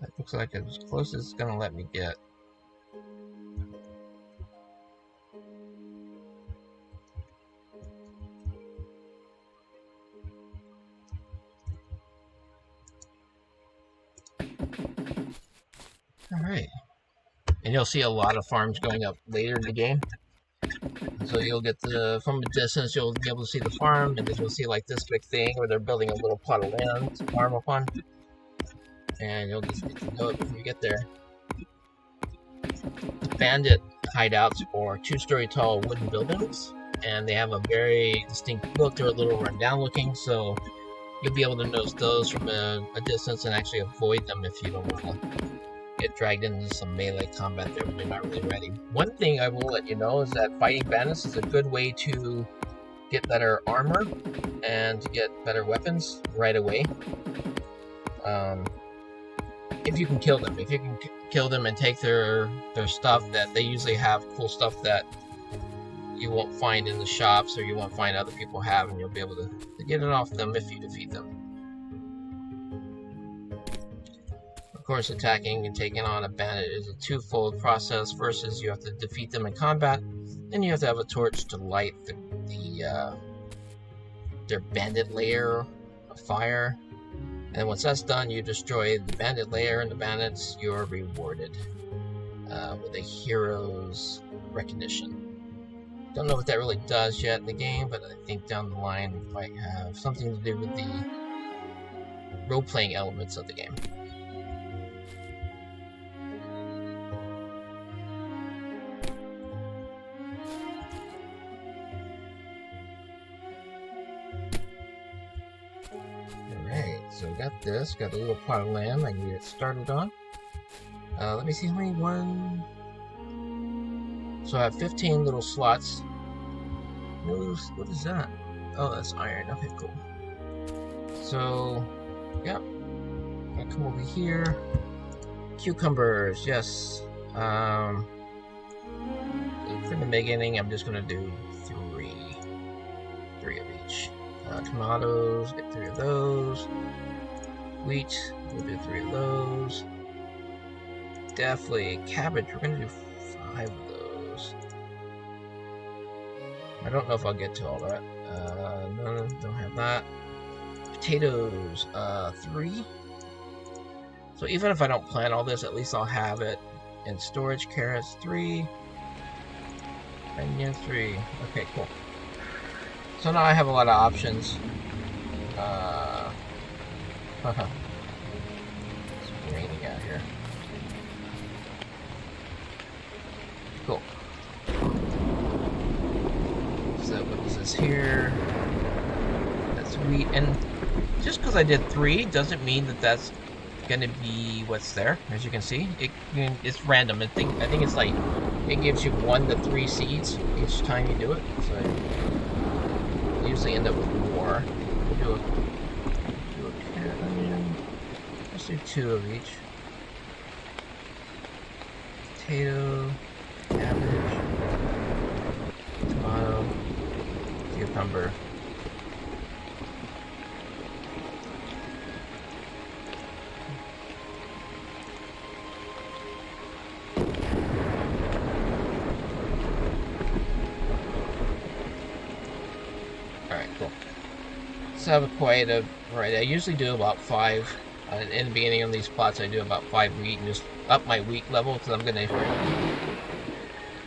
That looks like it's as close as it's gonna let me get. Alright. And you'll see a lot of farms going up later in the game. So you'll get from a distance, you'll be able to see the farm, and then you'll see like this big thing where they're building a little plot of land to farm upon. And you'll just get to know it before you get there. Bandit hideouts are 2-story tall wooden buildings, and they have a very distinct look. They're a little run down looking, so you'll be able to notice those from a distance and actually avoid them if you don't want to get dragged into some melee combat there when you're not really ready. One thing I will let you know is that fighting bandits is a good way to get better armor and to get better weapons right away. If you can kill them. If you can kill them and take their stuff, that they usually have cool stuff that you won't find in the shops or you won't find other people have, and you'll be able to get it off them if you defeat them. Of course, attacking and taking on a bandit is a twofold process. Versus you have to defeat them in combat, then you have to have a torch to light their bandit lair of fire. And once that's done, you destroy the bandit lair, and the bandits, you're rewarded with a hero's recognition. Don't know what that really does yet in the game, but I think down the line it might have something to do with the role-playing elements of the game. Alright, so we got this, got a little plot of land I can get it started on. Let me see how many So I have 15 little slots. What is that? Oh, that's iron. Okay, cool. So, yep. I come over here. Cucumbers, yes. For the beginning, I'm just gonna do three of each. Tomatoes, get 3 of those. Wheat, we'll do 3 of those. Definitely cabbage. We're gonna do 5 of those. I don't know if I'll get to all that. No, don't have that. Potatoes, 3. So even if I don't plant all this, at least I'll have it in storage. Carrots, 3. Onion, 3. Okay, cool. So now I have a lot of options. It's raining out here. Cool. So what is this here? That's wheat, and just because I did 3 doesn't mean that that's gonna be what's there. As you can see, it's random. I think it's like it gives you 1 to 3 seeds each time you do it. So I usually end up with more. We'll do a carrot, onion. Let's do 2 of each. Potato, cabbage, tomato, cucumber. Alright, cool. So I have quite a variety. I usually do about 5. In the beginning of these plots, I do about 5 wheat and just up my wheat level because I'm gonna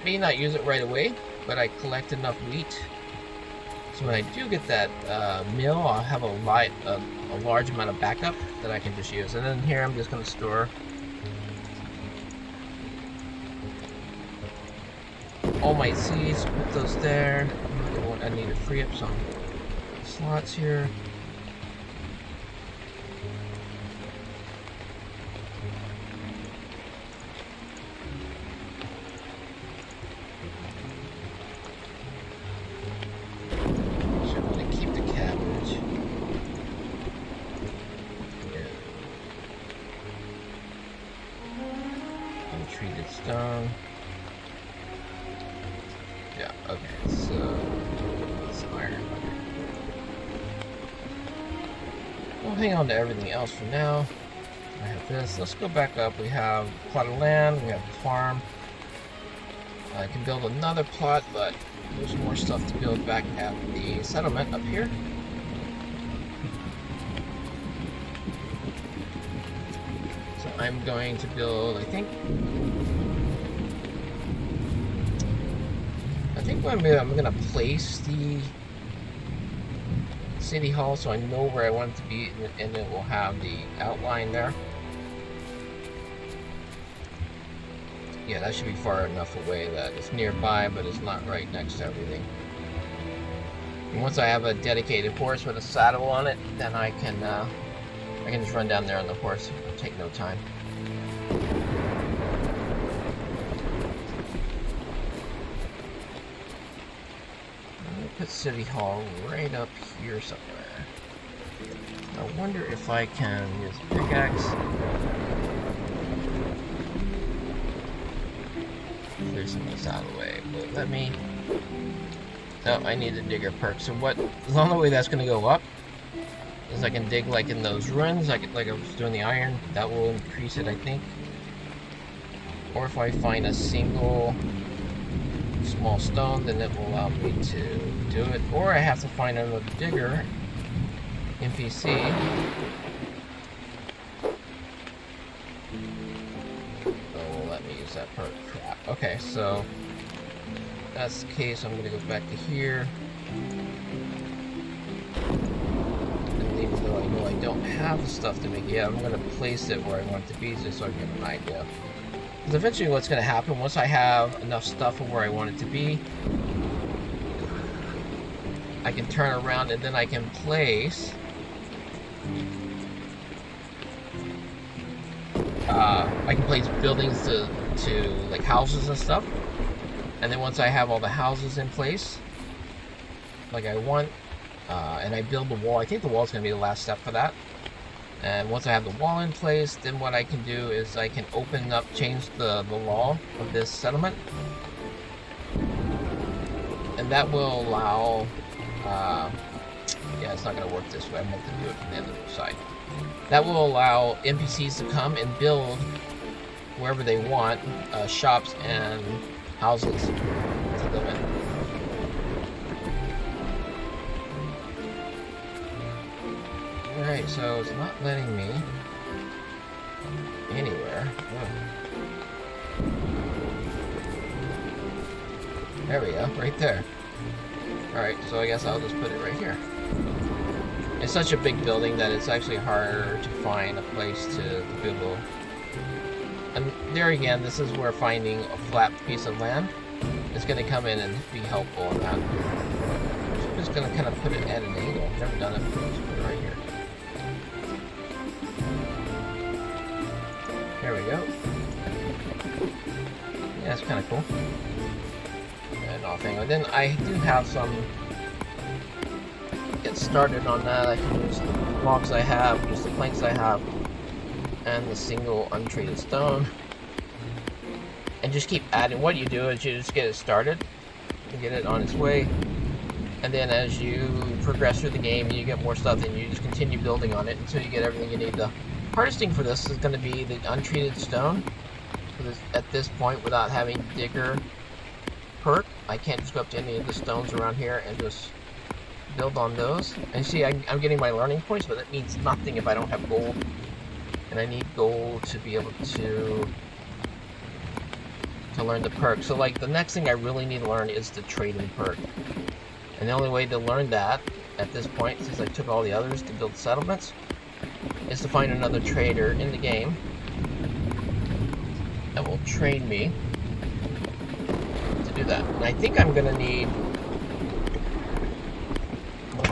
may not use it right away, but I collect enough wheat. So when I do get that mill, I'll have a large amount of backup that I can just use. And then here I'm just gonna store all my seeds, put those there. I need to free up some slots here. So I'm going to keep the cabbage. Untreated stone. Yeah, okay, so it's iron. We'll hang on to everything else for now. I have this. Let's go back up. We have a plot of land, we have a farm. I can build another plot, but there's more stuff to build back at the settlement up here. So I'm going to build, I think what I'm going to place the city hall so I know where I want it to be, and it will have the outline there. Yeah, that should be far enough away that it's nearby, but it's not right next to everything. And once I have a dedicated horse with a saddle on it, then I can just run down there on the horse. It'll take no time. Put City Hall right up here somewhere. I wonder if I can use a pickaxe. Clear some of this out of the way, but let me. Oh, I need a digger perk. So what? The only way that's gonna go up is I can dig like in those ruins, like I was doing the iron. That will increase it, I think. Or if I find a single small stone, then it will allow me to do it. Or I have to find another digger NPC let me use that perk. Crap. Okay, so that's the case. I'm gonna go back to here. And even though I know I don't have the stuff to make it yet, I'm gonna place it where I want it to be just so I can get an idea. Because eventually what's gonna happen, once I have enough stuff of where I want it to be, I can turn around and then I can place buildings to like houses and stuff. And then once I have all the houses in place, like I want, and I build the wall, I think the wall is going to be the last step for that. And once I have the wall in place, then what I can do is I can open up, change the law of this settlement. And that will allow, yeah, it's not going to work this way. I meant to do it from the other side. That will allow NPCs to come and build wherever they want, shops and houses to live in. Alright, so it's not letting me anywhere. Oh. There we go, right there. Alright, so I guess I'll just put it right here. It's such a big building that it's actually harder to find a place to be able. And there again, this is where finding a flat piece of land is going to come in and be helpful in that. So I'm just going to kind of put it at an angle. I've never done it before. Just put it right here. There we go. Yeah, that's kind of cool. And off angle. Then I do have some. Get started on that. I can use the blocks I have, use the planks I have, and the single untreated stone, and just keep adding. What you do is you just get it started and get it on its way, and then as you progress through the game and you get more stuff, and you just continue building on it until you get everything you need. The hardest thing for this is going to be the untreated stone, because at this point, without having digger perk, I can't just go up to any of the stones around here and just build on those. And see, I'm getting my learning points, but that means nothing if I don't have gold. And I need gold to be able to learn the perk. So like the next thing I really need to learn is the trading perk. And the only way to learn that at this point, since I took all the others to build settlements, is to find another trader in the game that will trade me to do that. And I think I'm gonna need,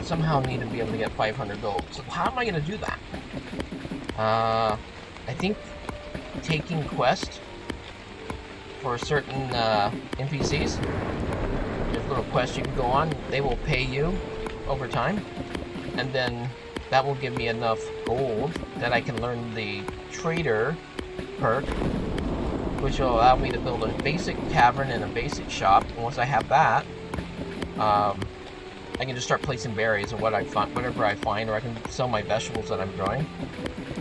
somehow need to be able to get 500 gold. So how am I going to do that? I think taking quests for certain NPCs. There's little quests you can go on. They will pay you over time. And then that will give me enough gold that I can learn the trader perk, which will allow me to build a basic tavern and a basic shop. And once I have that, I can just start placing berries or whatever I find, or I can sell my vegetables that I'm growing.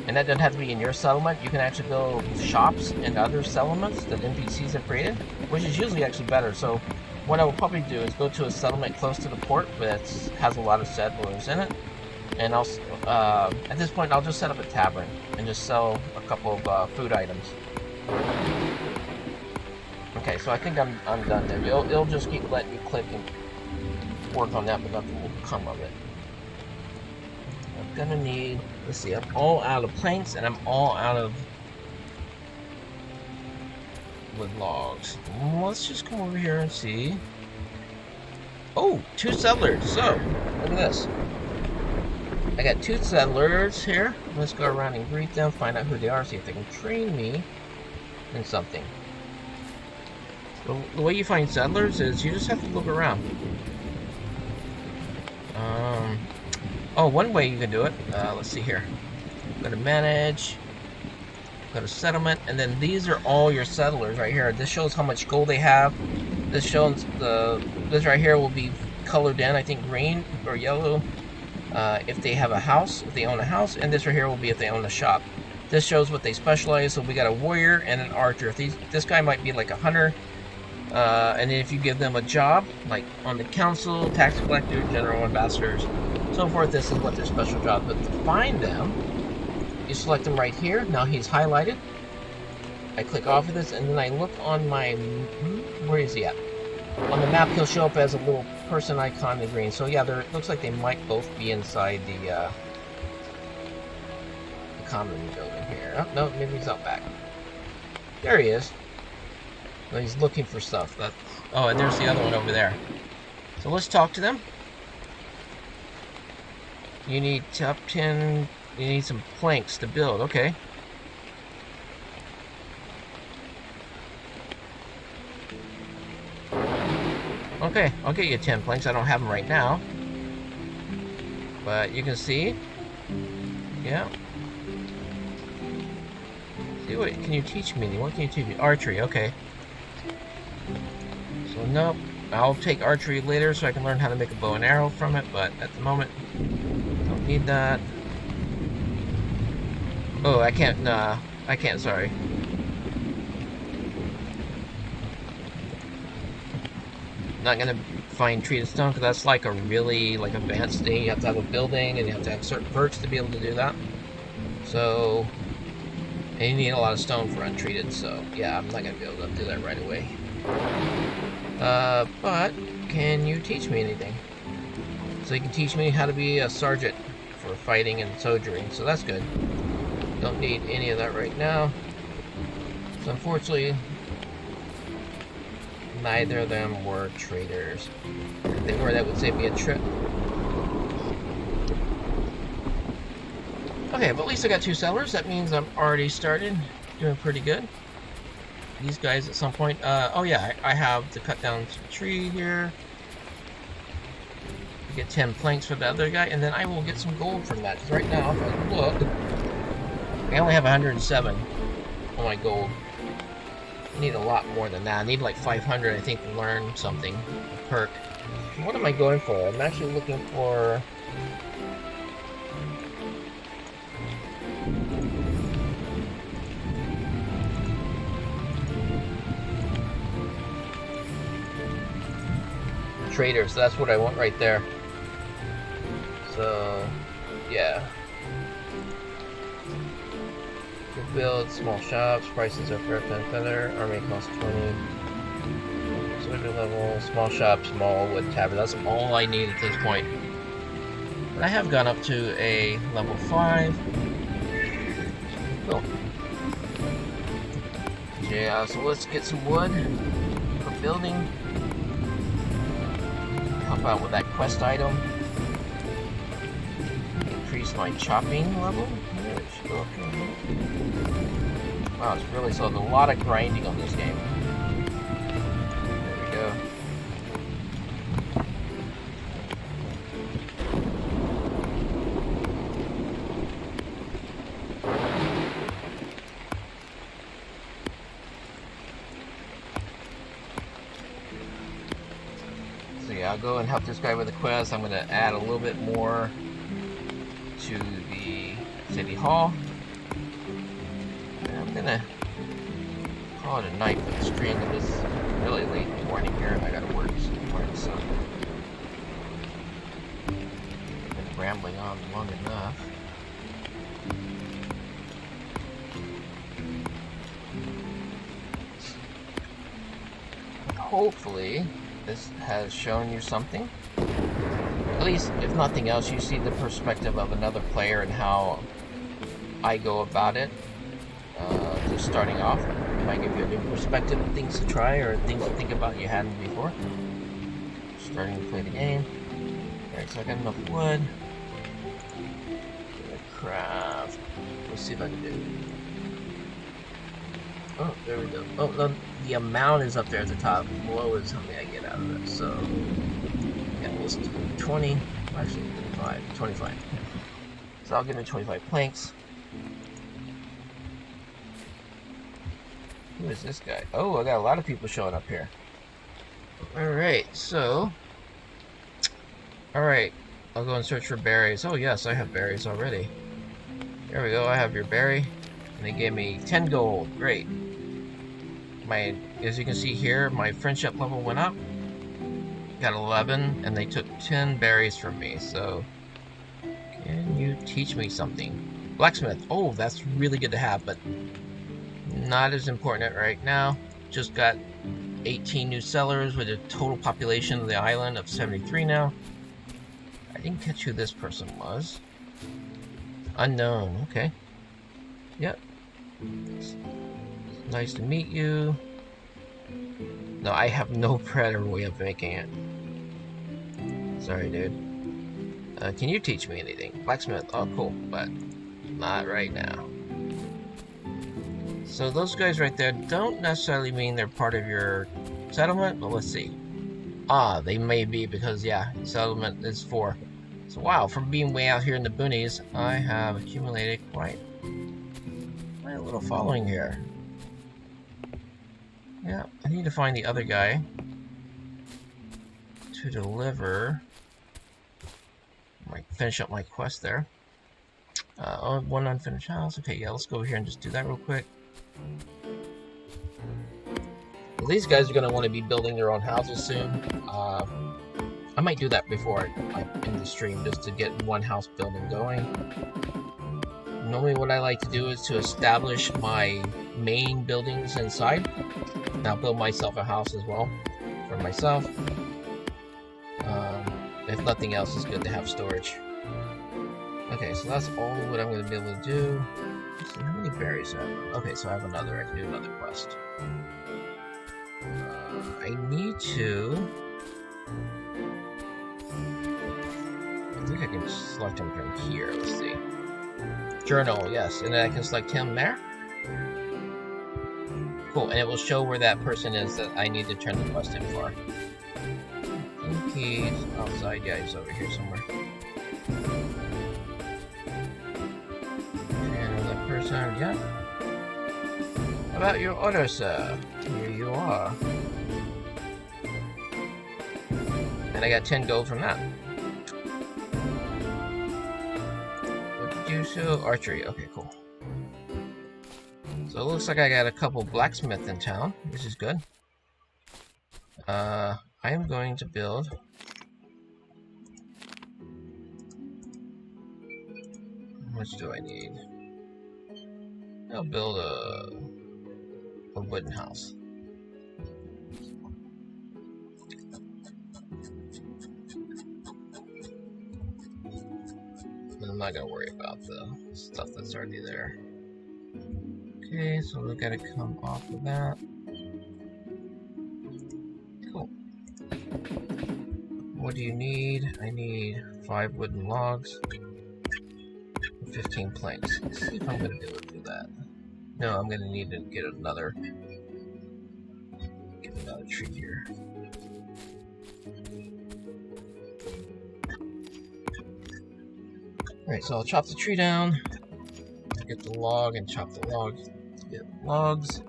And that doesn't have to be in your settlement. You can actually build shops in other settlements that NPCs have created, which is usually actually better. So what I will probably do is go to a settlement close to the port that has a lot of settlers in it. And I'll, at this point, I'll just set up a tavern and just sell a couple of food items. Okay, so I think I'm done there. It'll just keep letting you click and work on that, but nothing will come of it. I'm gonna need, let's see, I'm all out of planks and I'm all out of wood logs. Let's just come over here and see. Oh, 2 settlers. So, look at this. I got 2 settlers here. Let's go around and greet them, find out who they are, see if they can train me in something. The way you find settlers is you just have to look around. Oh, one way you can do it, let's see here. Go to manage, go to settlement, and then these are all your settlers right here. This shows how much gold they have. This shows this right here will be colored in, I think green or yellow, if they have a house, if they own a house, and this right here will be if they own a shop. This shows what they specialize. So we got a warrior and an archer. If this guy might be like a hunter. And if you give them a job, like on the council, tax collector, general ambassadors, so forth, this is what their special job. But to find them, you select them right here. Now he's highlighted. I click off of this, and then I look on my... Where is he at? On the map, he'll show up as a little person icon in green. So yeah, it looks like they might both be inside the common building here. Oh, no, maybe he's out back. There he is. No, he's looking for stuff. Oh, and there's the other one over there. So let's talk to them. You need top 10... You need some planks to build. Okay. Okay, I'll get you 10 planks. I don't have them right now. But you can see. Yeah. See what can you teach me? What can you teach me? Archery, okay. So nope. I'll take archery later so I can learn how to make a bow and arrow from it, but at the moment don't need that. Oh, I can't, I can't, sorry. Not gonna find treated stone because that's like a really advanced thing. You have to have a building and you have to have certain perks to be able to do that. So, and you need a lot of stone for untreated. So yeah, I'm not gonna be able to do that right away. But can you teach me anything? So you can teach me how to be a sergeant for fighting and soldiering. So that's good. Don't need any of that right now. So unfortunately, neither of them were traders. If they were, that would save me a trip. Okay, but at least I got 2 sellers. That means I'm already started. Doing pretty good. These guys at some point... oh yeah, I have to cut down some tree here. Get 10 planks for the other guy, and then I will get some gold from that. Because right now, if I look... I only have 107 on my gold. I need a lot more than that. I need like 500, I think, to learn something. A perk. What am I going for? I'm actually looking for... trader, so that's what I want right there. So, yeah. Build small shops, prices are fair and feather, army costs 20. Soldier level, small shop, small wood tavern. That's all I need at this point. But I have gone up to a level 5. Cool. Yeah, so let's get some wood for building. Help out with that quest item. Increase my chopping level. Yeah, it should go up to a little. Wow, it's really slow. There's a lot of grinding on this game. There we go. So yeah, I'll go and help this guy with the quest. I'm going to add a little bit more to the city hall. I'm gonna call it a night for the stream. It is really late in the morning here and I gotta work this morning, so I've been rambling on long enough. Hopefully this has shown you something. At least, if nothing else, you see the perspective of another player and how I go about it. Just starting off, it might give you a new perspective of things to try or things to think about you hadn't before. Starting to play the game. Alright, so I got enough wood. Craft. Let's see if I can do it. Oh, there we go. Oh, the amount is up there at the top. Below is how many I get out of it. So, yeah, let's do 20. Actually, 25. So I'll give it 25 planks. Who is this guy? Oh, I got a lot of people showing up here. Alright, so... Alright, I'll go and search for berries. Oh yes, I have berries already. There we go, I have your berry. And they gave me 10 gold. Great. As you can see here, my friendship level went up. Got 11, and they took 10 berries from me, so... Can you teach me something? Blacksmith. Oh, that's really good to have, but... Not as important right now. Just got 18 new settlers with a total population of the island of 73 now. I didn't catch who this person was. Unknown, okay. Yep. Nice to meet you. No, I have no better way of making it. Sorry, dude. Can you teach me anything? Blacksmith, oh cool, but not right now. So those guys right there don't necessarily mean they're part of your settlement, but let's see. Ah, they may be because, yeah, settlement is 4. So wow, from being way out here in the boonies, I have accumulated quite a little following here. Yeah, I need to find the other guy to deliver. Finish up my quest there. One unfinished house. Okay, yeah, let's go over here and just do that real quick. Well, these guys are going to want to be building their own houses soon. I might do that before I end the stream, just to get one house building going. Normally what I like to do is to establish my main buildings inside. And I'll build myself a house as well for myself. If nothing else, it's good to have storage. Okay, so that's all what I'm going to be able to do. Let's see, how many berries are there? Okay, so I have another. I can do another quest. I need to... I think I can select him from here. Let's see. Journal, yes. And then I can select him there. Cool, and it will show where that person is that I need to turn the quest in for. I think he's outside. Yeah, he's over here somewhere. And that person, yeah. How about your order, sir? Here you are. And I got 10 gold from that. What did you show? Archery. Okay, cool. So it looks like I got a couple blacksmiths in town, which is good. I am going to build... How much do I need? I'll build a wooden house. And I'm not gonna worry about the stuff that's already there. Okay, so we gotta come off of that. Cool. What do you need? I need 5 wooden logs, 15 planks. Let's see if I'm gonna be able to do that. No, I'm gonna need to get another tree here. Alright, so I'll chop the tree down, get the log, and chop the log. Get logs.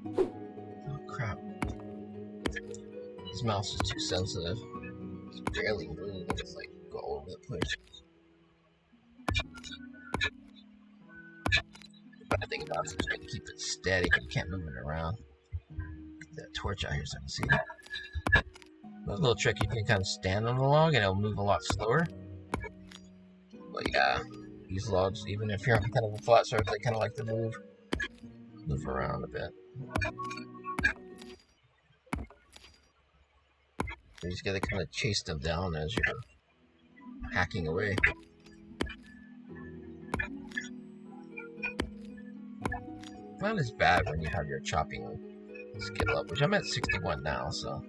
Oh crap. This mouse is too sensitive. It's barely moving, it's like go all over the place. Bad thing about it is trying to keep it steady, you can't move it around. Get that torch out here so I can see that. There's a little trick, you can kind of stand on the log and it'll move a lot slower. But yeah, these logs, even if you're on kind of a flat surface, they kind of like to move around a bit. You just gotta kind of chase them down as you're hacking away. Not as bad when you have your chopping skill up, which I'm at 61 now, so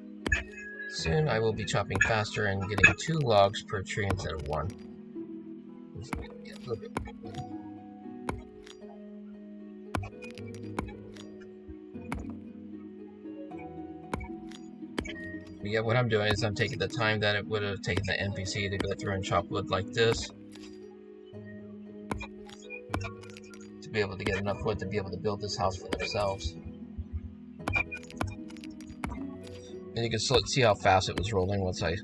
soon I will be chopping faster and getting 2 logs per tree instead of 1. A little bit. But yeah, what I'm doing is I'm taking the time that it would have taken the NPC to go through and chop wood like this to be able to get enough wood to be able to build this house for themselves. And you can see how fast it was rolling once I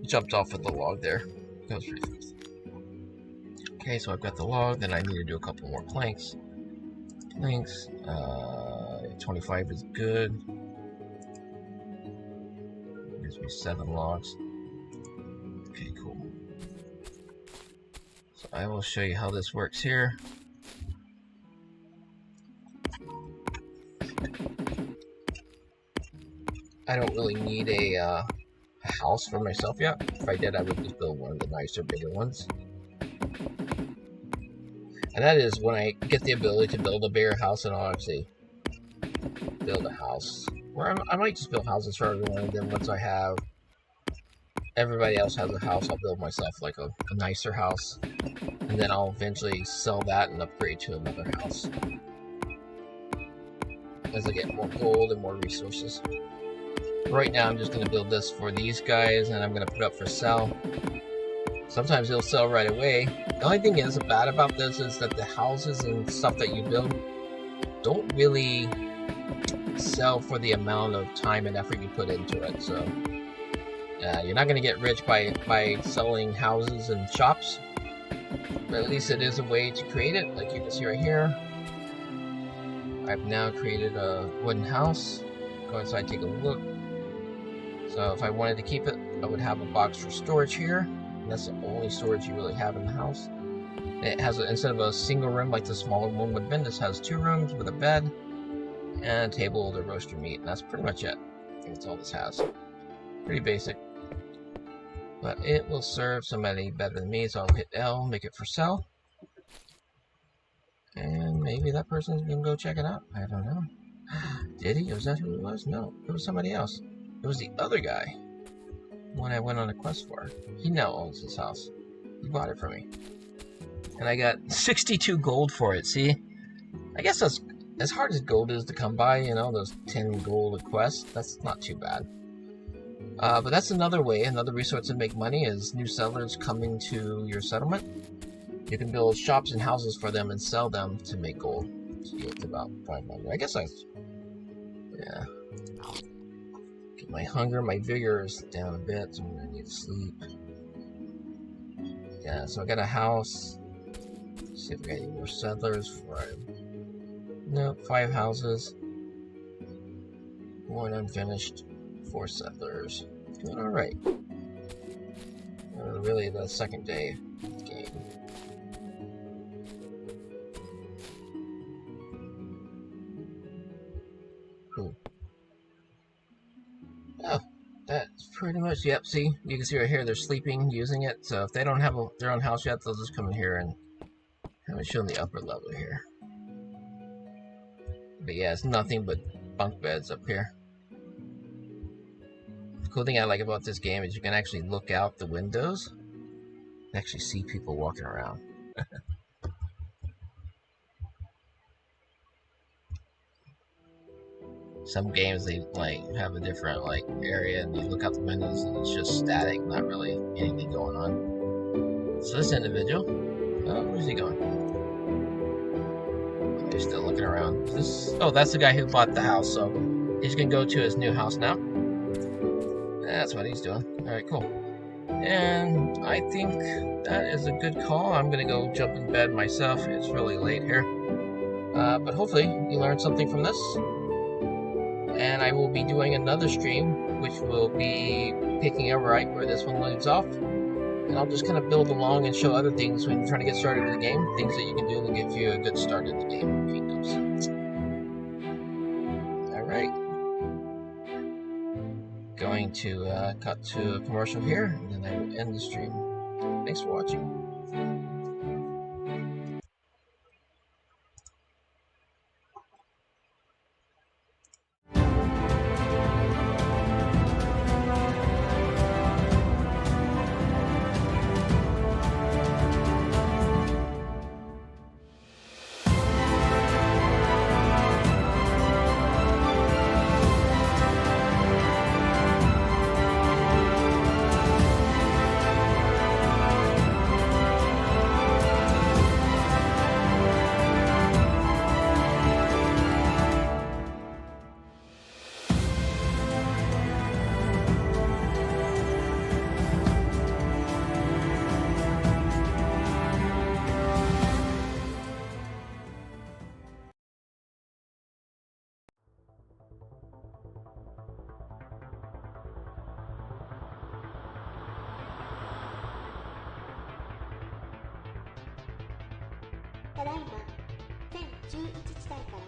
jumped off of the log there. That was pretty fast. Okay, so I've got the log, then I need to do a couple more planks. 25 is good. Gives me 7 logs. Okay, cool. So I will show you how this works here. I don't really need a house for myself yet. If I did, I would just build one of the nicer, bigger ones. And that is when I get the ability to build a bigger house, and I'll actually build a house. Or I might just build houses for everyone, and then once I have everybody else has a house, I'll build myself like a nicer house. And then I'll eventually sell that and upgrade to another house as I get more gold and more resources. Right now I'm just going to build this for these guys, and I'm going to put up for sale. Sometimes they'll sell right away. The only thing is bad about this is that the houses and stuff that you build don't really sell for the amount of time and effort you put into it. So you're not going to get rich by selling houses and shops, but at least it is a way to create it. Like you can see right here, I've now created a wooden house. Go inside, take a look. So if I wanted to keep it, I would have a box for storage here. And that's the only storage you really have in the house. It has, instead of a single room like the smaller one would have been, this has 2 rooms with a bed and a table to roast your meat. And that's pretty much it. I think that's all this has. Pretty basic. But it will serve somebody better than me, so I'll hit L, make it for sale. And maybe that person's gonna go check it out. I don't know. Did he? Was that who it was? No, it was somebody else. It was the other guy. One I went on a quest for. He now owns this house. He bought it from me. And I got 62 gold for it, see? I guess that's, as hard as gold is to come by, you know, those 10 gold quests, that's not too bad. But that's another way, another resource to make money is new settlers coming to your settlement. You can build shops and houses for them and sell them to make gold. So you get about 500. I guess yeah. Get my hunger, my vigor is down a bit, so I'm gonna need to sleep. Yeah, so I got a house. Let's see if we got any more settlers. Nope, 5 houses. 1 unfinished. 4 settlers. Doing alright. Really the second day of the game. Cool. Oh, that's pretty much, yep, see? You can see right here they're sleeping, using it. So if they don't have their own house yet, they'll just come in here and have it show in the upper level here. But yeah, it's nothing but bunk beds up here. The cool thing I like about this game is you can actually look out the windows and actually see people walking around. Some games they like have a different like area and you look out the windows and it's just static, not really anything going on. So this individual, oh, where's he going? They're still looking around. Oh, that's the guy who bought the house, so he's gonna go to his new house now. That's what he's doing. Alright, cool. And I think that is a good call. I'm gonna go jump in bed myself. It's really late here. But hopefully you learned something from this. And I will be doing another stream, which will be picking up right where this one leaves off. And I'll just kind of build along and show other things when you're trying to get started in the game. Things that you can do to give you a good start in the game of Kingdoms. Alright. Going to cut to a commercial here, and then I will end the stream. Thanks for watching. ただいま全11地帯から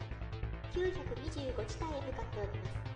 925地帯へ向かっております。